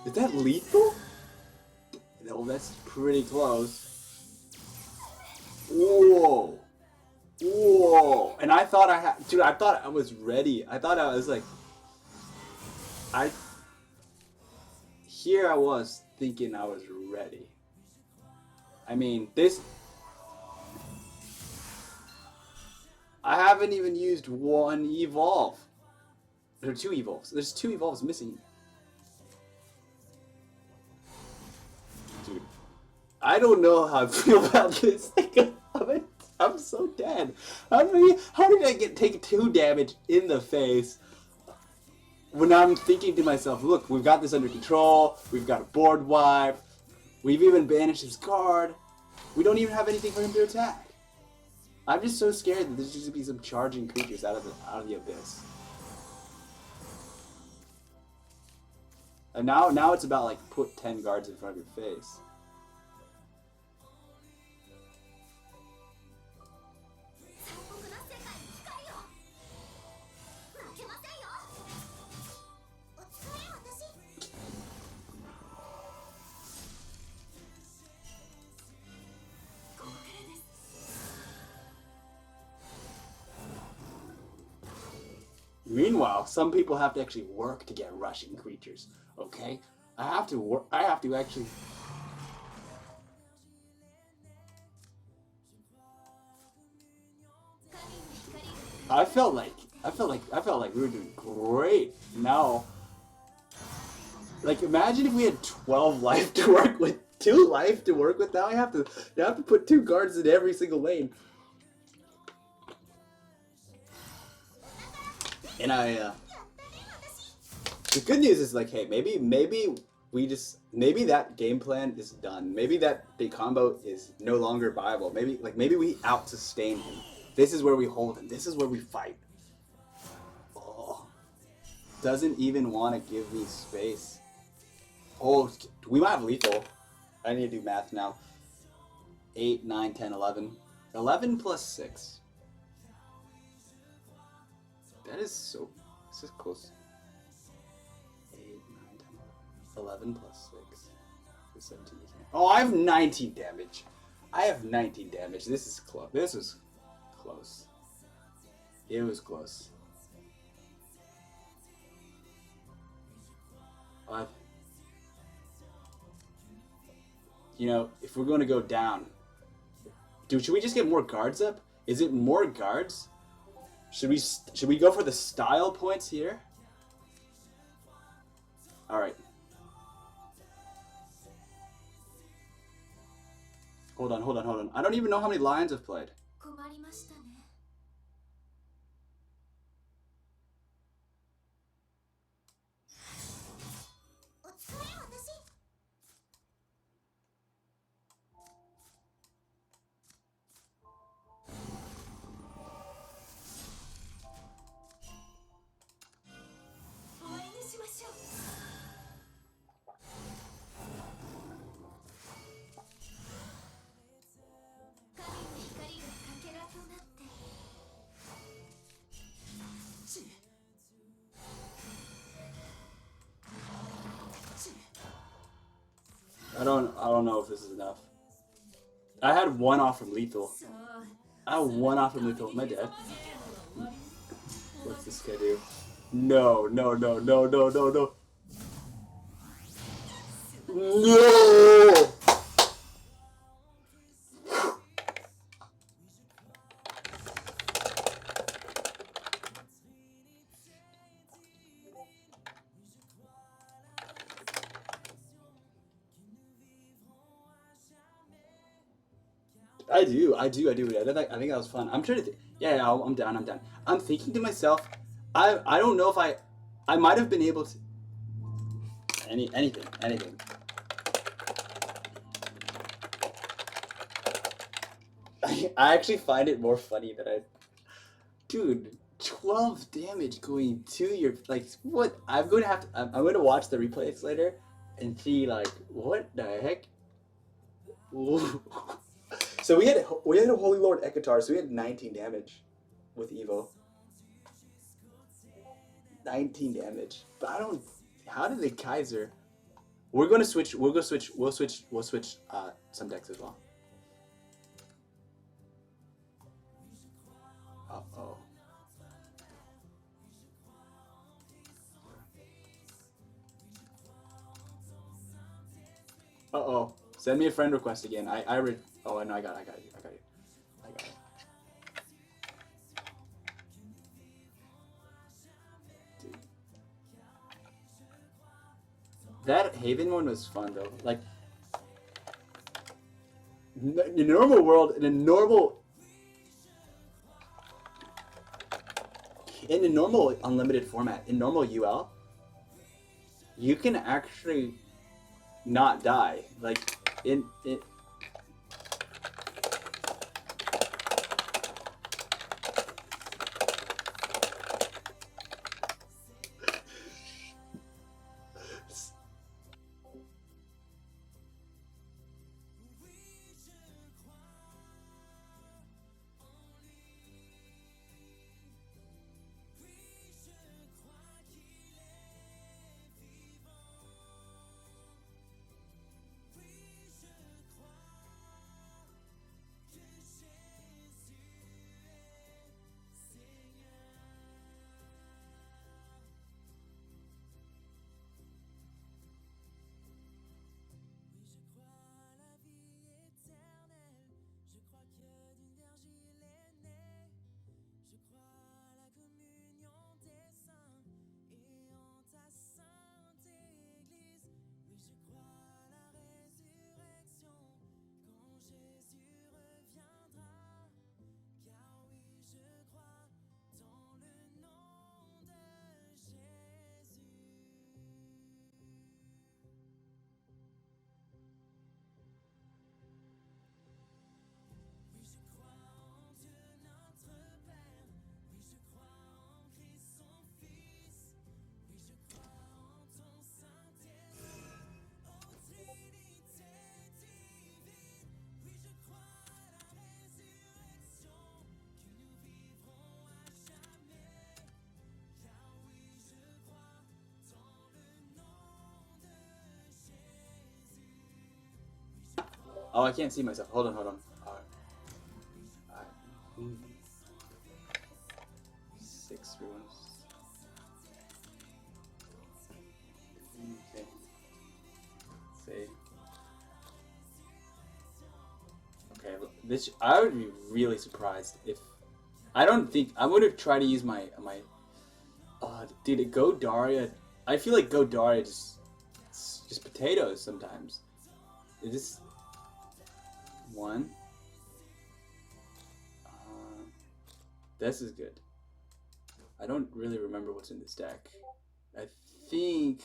Is that lethal? No, that's pretty close. Whoa! Whoa! And I thought I had... Dude, I thought I was ready. I thought I was like... Here I was thinking I was ready. I mean, this... I haven't even used one evolve. There are 2 evolves. There's 2 evolves missing. Dude, I don't know how I feel about this. I'm so dead. How did I take 2 damage in the face when I'm thinking to myself, look, we've got this under control, we've got a board wipe, we've even banished his card, we don't even have anything for him to attack. I'm just so scared that there's just gonna be some charging creatures out of the abyss. And now it's about like put 10 guards in front of your face. Meanwhile, some people have to actually work to get rushing creatures. Okay, I have to work. I have to actually. I felt like we were doing great. Now, like, imagine if we had 12 life to work with, 2 life to work with. Now you have to put 2 guards in every single lane. And the good news is, like, hey, maybe that game plan is done. Maybe that big combo is no longer viable. Maybe we out sustain him. This is where we hold him. This is where we fight. Oh, doesn't even want to give me space. Oh, we might have lethal. I need to do math now. 8, 9, 10, 11. 11 plus 6. That is so... This is close. 8, 9, 10, 11 plus 6. 17. Oh, I have 19 damage. I have 19 damage. This is close. This is close. It was close. You know, if we're going to go down... Dude, should we just get more guards up? Is it more guards? Should we go for the style points here? All right. Hold on. I don't even know how many lions I've played. I don't know if this is enough. I had 1 off from lethal. I had 1 off from lethal. Am I dead? What's this guy do? No. No! I do. I think that was fun. I'm trying to think. Yeah, I'm down. I'm thinking to myself, I don't know if I might have been able to anything. I actually find it more funny that dude, 12 damage going to your, like, what? I'm going to watch the replays later, And she like, what the heck? Ooh. So we had a Holy Lord Ekatar, so we had 19 damage with Evo. 19 damage. But I don't. How did the Kaiser? We're gonna switch. We'll switch some decks as well. Uh-oh. Uh-oh. Send me a friend request again. Oh, no, I got you. Dude. That Haven one was fun though. Like in the normal world, in a normal unlimited format, in normal UL, you can actually not die. Like in Oh, I can't see myself. Hold on. Alright. 6 runes. Okay. Say. Okay, this I would be really surprised if I don't think I'm gonna try to use my dude, Go Daria. I feel like Go Daria just potatoes sometimes. Is this one? This is good. I don't really remember what's in this deck. I think.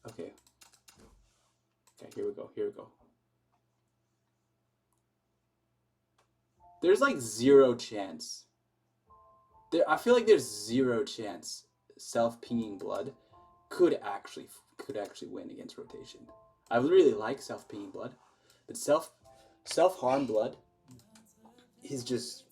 Okay. Okay, here we go. There's like 0 chance. I feel like there's 0 chance self-pinging blood could actually win against rotation. I really like self-pinging blood, but self-harm blood is just.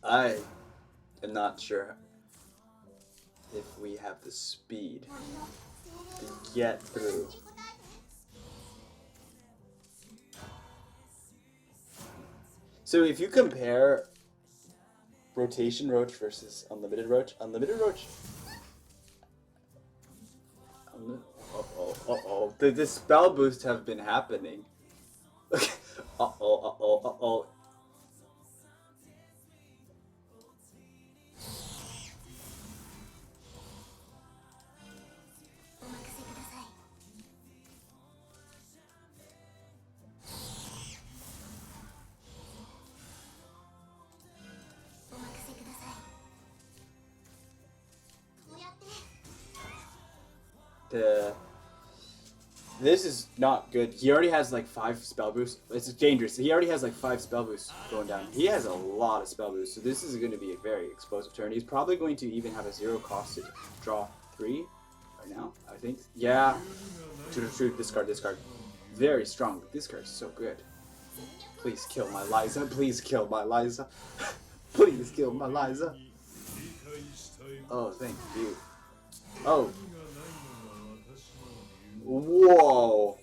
I am not sure if we have the speed to get through. So if you compare rotation roach versus unlimited roach, unlimited roach. Uh-oh. The spell boosts have been happening. Uh-oh. This is not good. He already has like 5 spell boosts. It's dangerous. He already has like 5 spell boosts going down. He has a lot of spell boosts, so this is going to be a very explosive turn. He's probably going to even have a 0 cost to draw 3 right now, I think. Yeah. True. Discard. Very strong. This card is so good. Please kill my Liza. Please kill my Liza. Please kill my Liza. Oh, thank you. Oh. Whoa.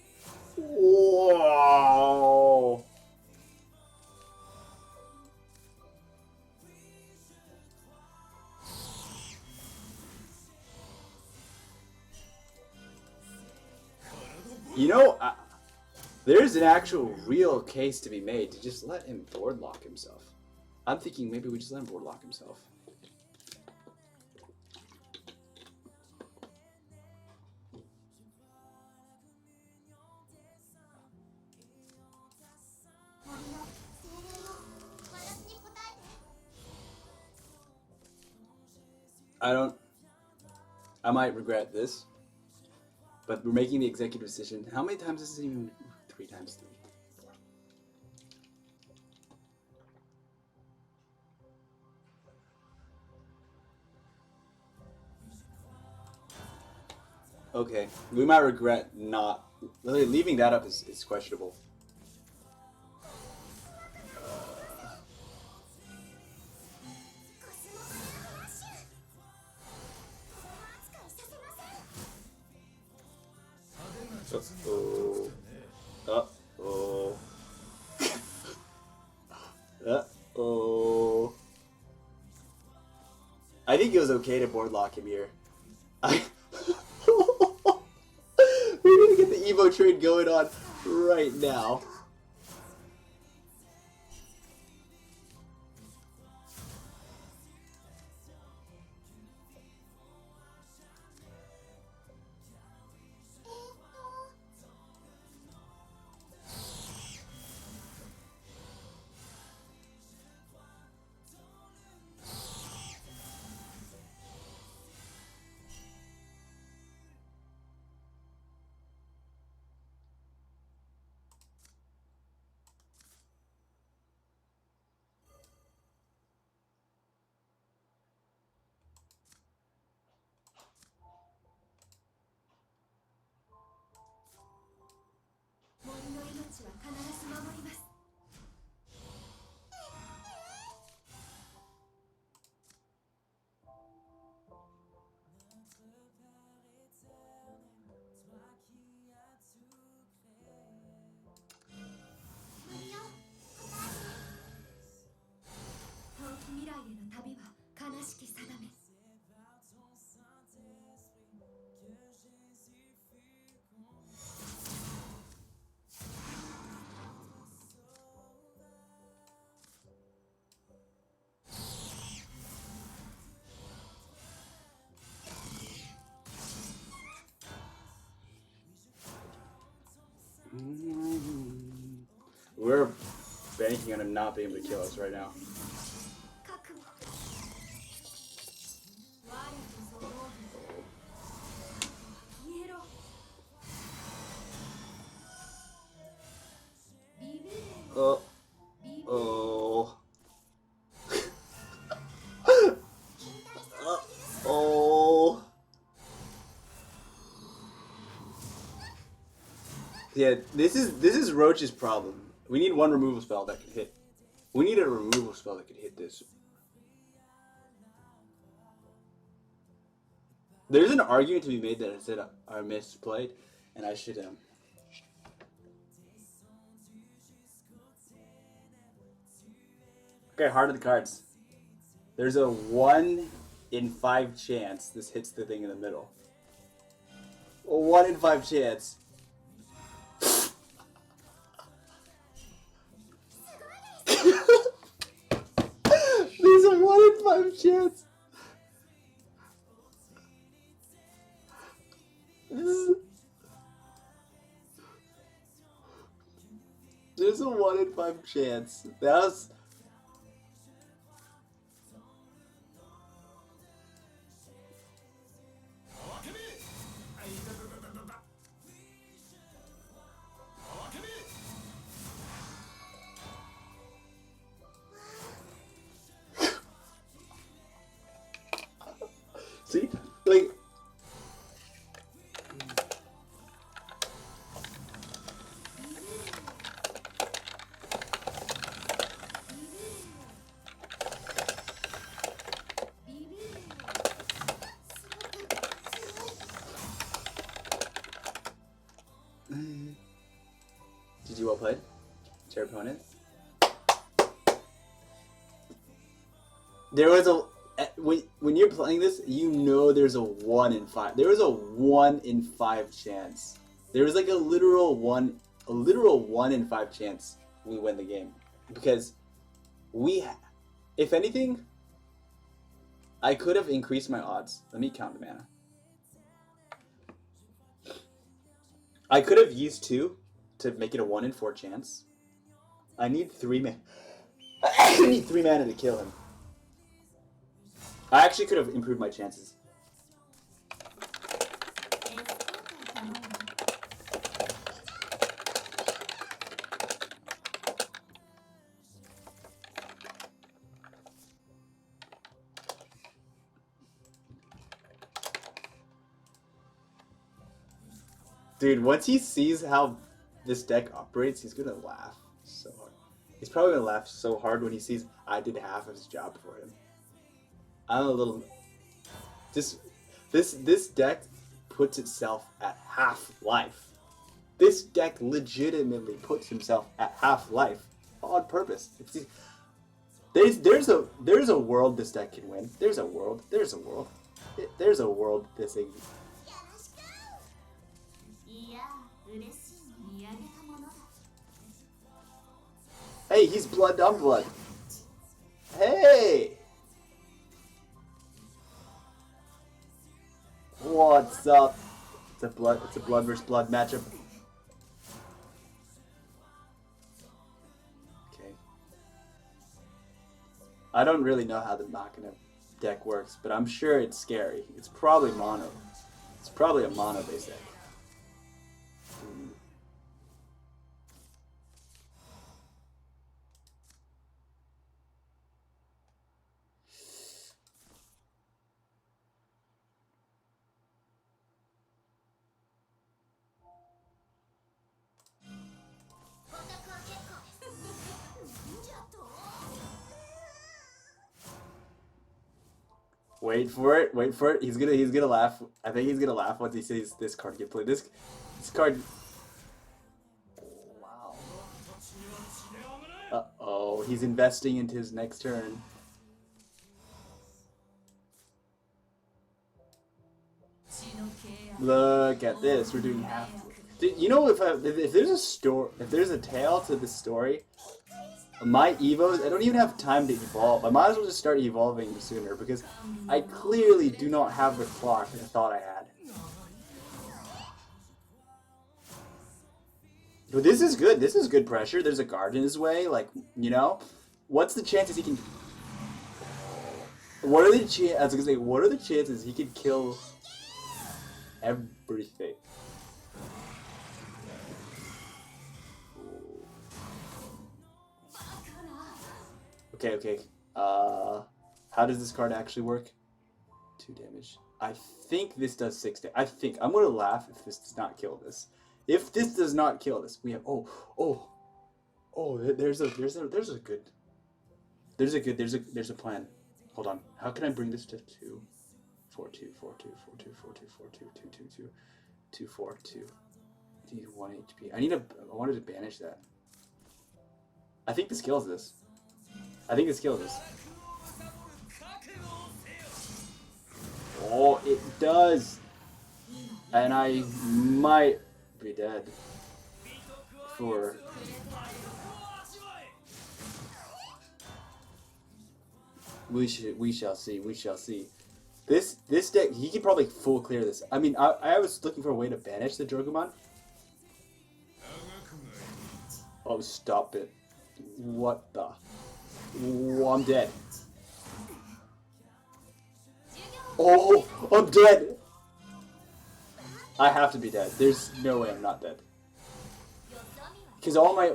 You know, there's an actual real case to be made to just let him board lock himself. I'm thinking maybe we just let him board lock himself. I might regret this, but we're making the executive decision. How many times is this even? 3 times 3. 4. Okay, we might regret not leaving that up is questionable. I think it was okay to board lock him here. We're gonna get the Evo trade going on right now. We're banking on him not being able to kill us right now. Yeah, this is Roach's problem. We need one removal spell that can hit. We need a removal spell that could hit this. There's an argument to be made that I said are misplayed, and I should Okay, heart of the cards. There's a 1 in 5 chance this hits the thing in the middle. A 1 in 5 chance. There's a 1 in 5 chance. There's a 1 in 5 chance. That was. See? Like. Did you well played? It's your opponent. There was a when you're playing this, you know there's a 1 in 5. There was a 1 in 5 chance. There was like a literal 1 in 5 chance we win the game because if anything, I could have increased my odds. Let me count the mana. I could have used 2 to make it a 1 in 4 chance. I need 3 mana. I need 3 mana to kill him. I actually could have improved my chances. Dude, once he sees how this deck operates, he's gonna laugh so hard. He's probably gonna laugh so hard when he sees I did half of his job for him. I'm a little. This deck puts itself at half life. This deck legitimately puts himself at half life on purpose. There's a world this deck can win. There's a world this thing. Hey, he's blood on blood. Hey! What's up? It's a blood versus blood matchup. Okay. I don't really know how the Machina deck works, but I'm sure it's scary. It's probably mono. It's probably a mono based deck. Wait for it. Wait for it. He's gonna laugh. I think he's gonna laugh once he sees this card get played. This card. Wow. Uh-oh. He's investing into his next turn. Look at this. We're doing half. You know, if there's a tail to this story, my evos, I don't even have time to evolve. I might as well just start evolving sooner because I clearly do not have the clock I thought I had. But this is good. This is good pressure. There's a guard in his way. Like, you know, what's the chances he can? What are the chances? I was gonna say, what are the chances he can kill everything? Okay. How does this card actually work? 2 damage. I think this does 6 damage. I think. I'm gonna laugh if this does not kill this. If this does not kill this, we have there's a plan. Hold on. How can I bring this to 2? 4-2, 4-2, 4-2, 4-2, 4-2, 2-2, 2, 2-4-2. Need 1 HP. I wanted to banish that. I think this kills this. I think this kills this. Oh, it does! And I might be dead. For... We shall see, we shall see. This deck, he can probably full clear this. I mean, I was looking for a way to banish the Drogomon. Oh, stop it. What the? Oh, I'm dead. Oh, I'm dead! I have to be dead. There's no way I'm not dead. Because all my...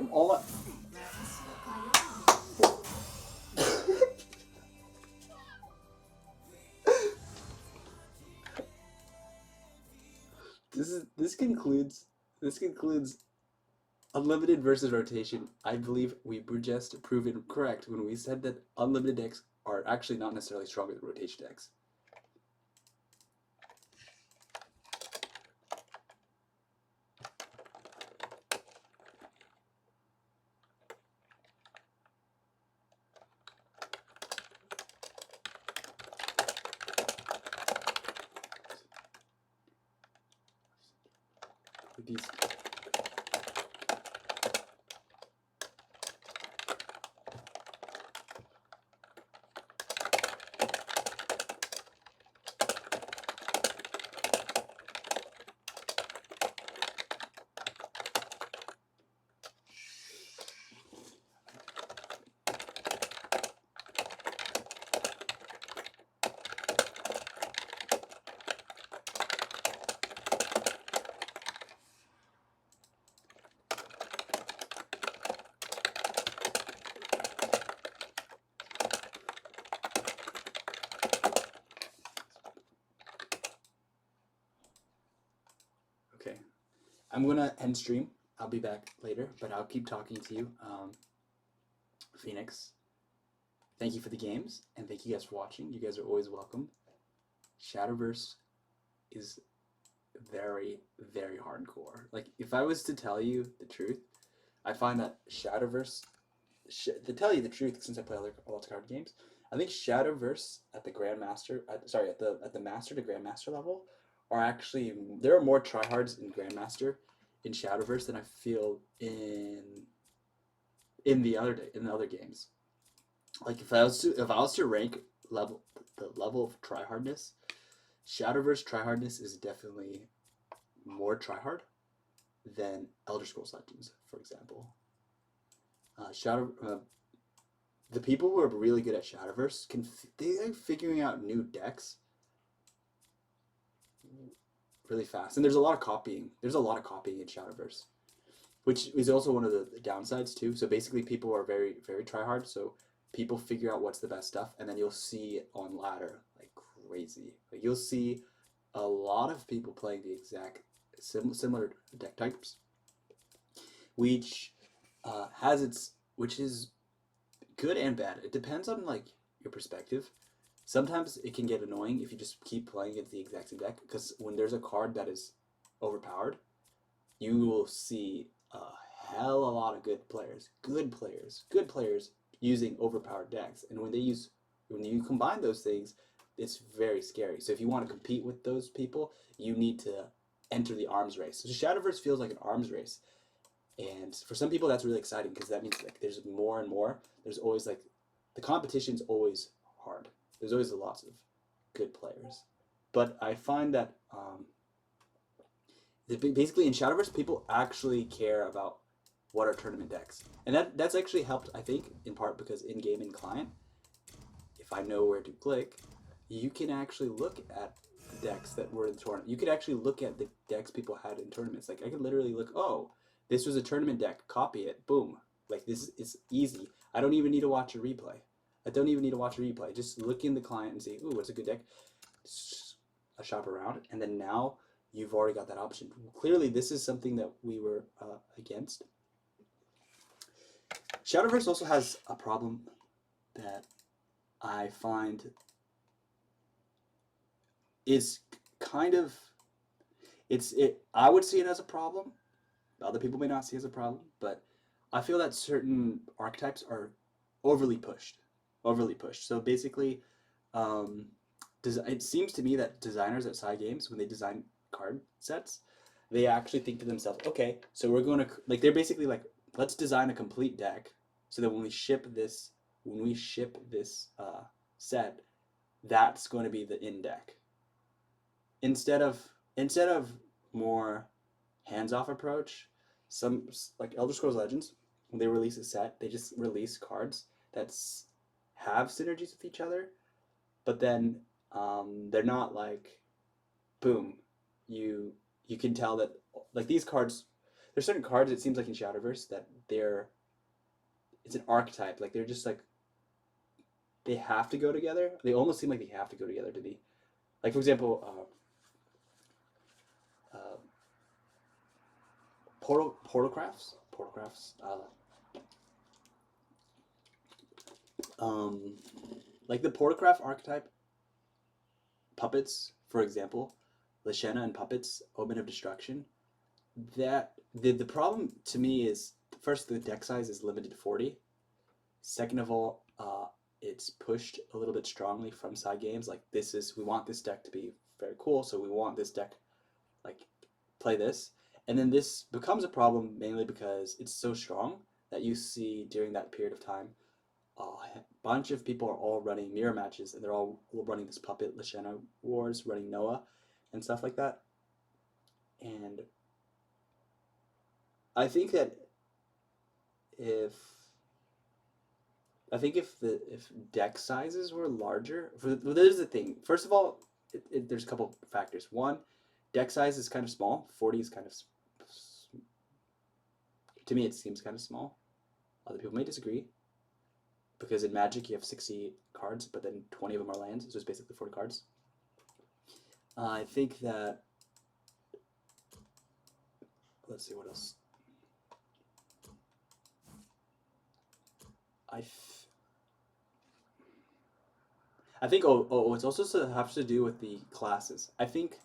This concludes unlimited versus rotation. I believe we were just proven correct when we said that unlimited decks are actually not necessarily stronger than rotation decks. These. Okay, I'm gonna end stream. I'll be back later, but I'll keep talking to you. Phoenix, thank you for the games, and thank you guys for watching. You guys are always welcome. Shadowverse is very, very hardcore. Like, if I was to tell you the truth, I find that Shadowverse, to tell you the truth, since I play other card games, I think Shadowverse at the Grandmaster, at the Master to Grandmaster level, are actually, there are more tryhards in Grandmaster in Shadowverse than I feel in the other games. Like, if I was to rank the level of tryhardness, Shadowverse tryhardness is definitely more tryhard than Elder Scrolls Legends, for example. The people who are really good at Shadowverse they're figuring out new decks really fast, and there's a lot of copying. There's a lot of copying in Shadowverse, which is also one of the downsides too. So basically, people are very, very tryhard. So people figure out what's the best stuff, and then you'll see it on ladder like crazy. Like, you'll see a lot of people playing the exact similar deck types, which which is good and bad. It depends on like your perspective. Sometimes it can get annoying if you just keep playing against the exact same deck, because when there's a card that is overpowered, you will see a hell of a lot of good players using overpowered decks. And when you combine those things, it's very scary. So if you want to compete with those people, you need to enter the arms race. So Shadowverse feels like an arms race. And for some people, that's really exciting, because that means like there's more and more. There's always like, the competition's always hard. There's always lots of good players. But I find that basically in Shadowverse, people actually care about what are tournament decks. And that's actually helped, I think, in part because in-game and client, if I know where to click, you can actually look at the decks that were in the tournament. You could actually look at the decks people had in tournaments. Like, I could literally look, oh, this was a tournament deck, copy it, boom. Like, this is easy. I don't even need to watch a replay. Just look in the client and see, ooh, what's a good deck? I shop around, and then now you've already got that option. Clearly, this is something that we were against. Shadowverse also has a problem that I find is kind of I would see it as a problem. Other people may not see it as a problem, but I feel that certain archetypes are overly pushed. Overly pushed. So basically, um, it seems to me that designers at side games, when they design card sets, they actually think to themselves, okay, so we're going to like they're basically like, let's design a complete deck so that when we ship this set, that's going to be the in deck. Instead of more hands-off approach, some like Elder Scrolls Legends, when they release a set, they just release cards that have synergies with each other, but then they're not like, boom, you you can tell that like these cards. There's certain cards it seems like in Shadowverse that it's an archetype. Like they're just like they have to go together. They almost seem like they have to go together to be like, for example, portalcrafts. Um, like the portalcraft archetype, puppets, for example, Lashena and puppets, Omen of Destruction. That the problem to me is first the deck size is limited to 40. Second of all, it's pushed a little bit strongly from side games. Like we want this deck to be very cool, so we want this deck like play this, and then this becomes a problem mainly because it's so strong that you see during that period of time, a bunch of people are all running mirror matches, and they're all running this puppet Lashena wars, running Noah, and stuff like that, and I think that if if deck sizes were larger, there's the thing. First of all, there's a couple factors. One, deck size is kind of small. 40 is kind of to me it seems kind of small. Other people may disagree because in Magic you have 60 cards, but then 20 of them are lands, so it's basically 40 cards. I think that let's see what else. I think it's also has to do with the classes. I think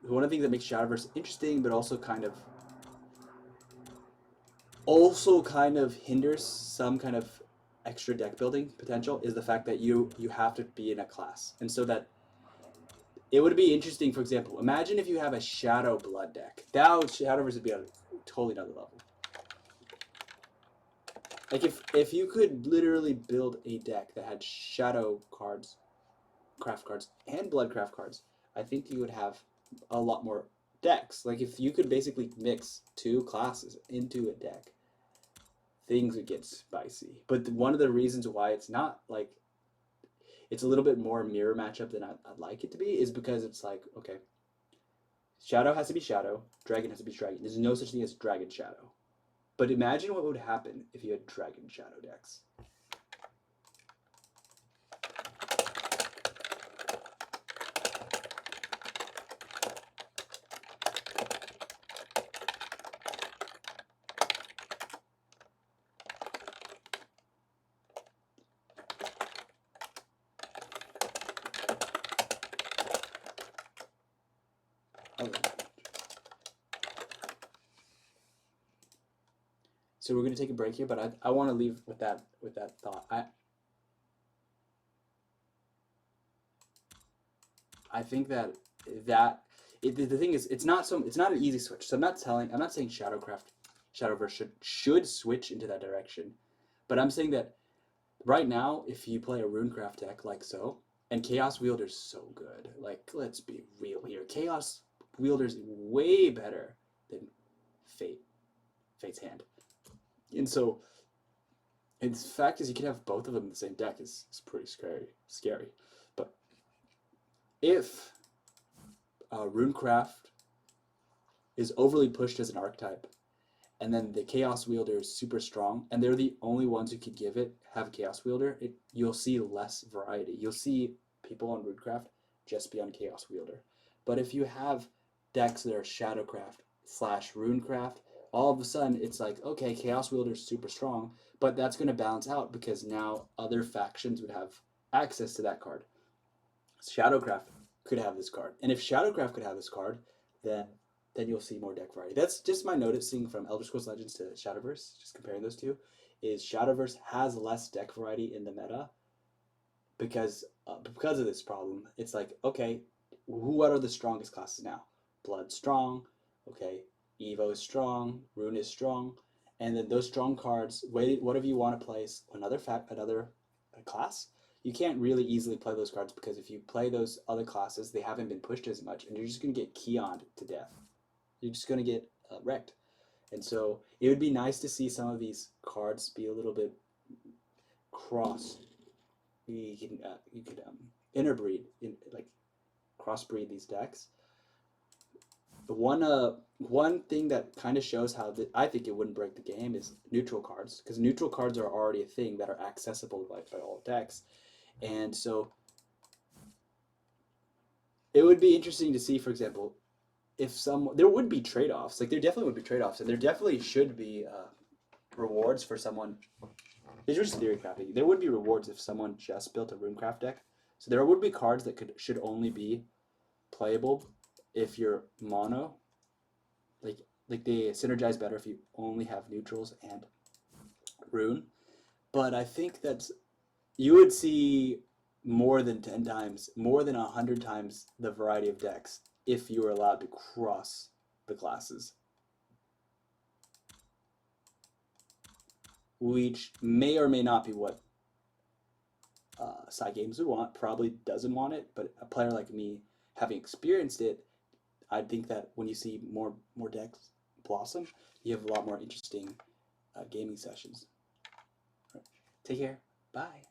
one of the things that makes Shadowverse interesting, but also kind of hinders some kind of extra deck building potential, is the fact that you have to be in a class, and so that it would be interesting. For example, imagine if you have a Shadow Blood deck. Now Shadowverse would be on a totally another level. Like if you could literally build a deck that had Shadow cards, craft cards, and Blood craft cards, I think you would have a lot more decks. Like if you could basically mix two classes into a deck, things would get spicy. But one of the reasons why it's not like it's a little bit more mirror matchup than I'd like it to be is because it's like, okay, Shadow has to be Shadow, Dragon has to be Dragon. There's no such thing as Dragon Shadow. But imagine what would happen if you had Dragon Shadow decks. So we're going to take a break here, but I want to leave with that thought. I think that the thing is it's not an easy switch. So I'm not saying Shadowverse should switch into that direction, but I'm saying that right now if you play a Runecraft deck like so, and Chaos Wielder's so good. Like let's be real here, Chaos Wielder's way better than Fate's Hand. And so, the fact is, you can have both of them in the same deck is pretty scary. But if Runecraft is overly pushed as an archetype, and then the Chaos Wielder is super strong, and they're the only ones who could have a Chaos Wielder, you'll see less variety. You'll see people on Runecraft just be on Chaos Wielder. But if you have decks that are Shadowcraft / Runecraft, all of a sudden it's like, okay, Chaos Wielder is super strong, but that's going to balance out because now other factions would have access to that card. Shadowcraft could have this card. And if Shadowcraft could have this card, then you'll see more deck variety. That's just my noticing from Elder Scrolls Legends to Shadowverse, just comparing those two, is Shadowverse has less deck variety in the meta because of this problem. It's like, okay, what are the strongest classes now? Blood strong, okay, Evo is strong, Rune is strong, and then those strong cards, whatever you want to place, another class, you can't really easily play those cards because if you play those other classes, they haven't been pushed as much, and you're just going to get keyoned to death. You're just going to get wrecked. And so it would be nice to see some of these cards be a little bit cross. You could interbreed, like crossbreed these decks. The one thing that kind of shows how I think it wouldn't break the game is neutral cards, because neutral cards are already a thing that are accessible by all decks, and so it would be interesting to see, for example, if there would be trade-offs. Like there definitely would be trade-offs, and there definitely should be rewards for someone. It's just theory crafting. There would be rewards if someone just built a runecraft deck. So there would be cards that should only be playable if you're mono. Like they synergize better if you only have neutrals and rune. But I think that you would see more than 10 times, more than 100 times the variety of decks if you were allowed to cross the classes, which may or may not be what side games would want. Probably doesn't want it, but a player like me, having experienced it, I think that when you see more decks blossom, you have a lot more interesting gaming sessions. Take care. Bye.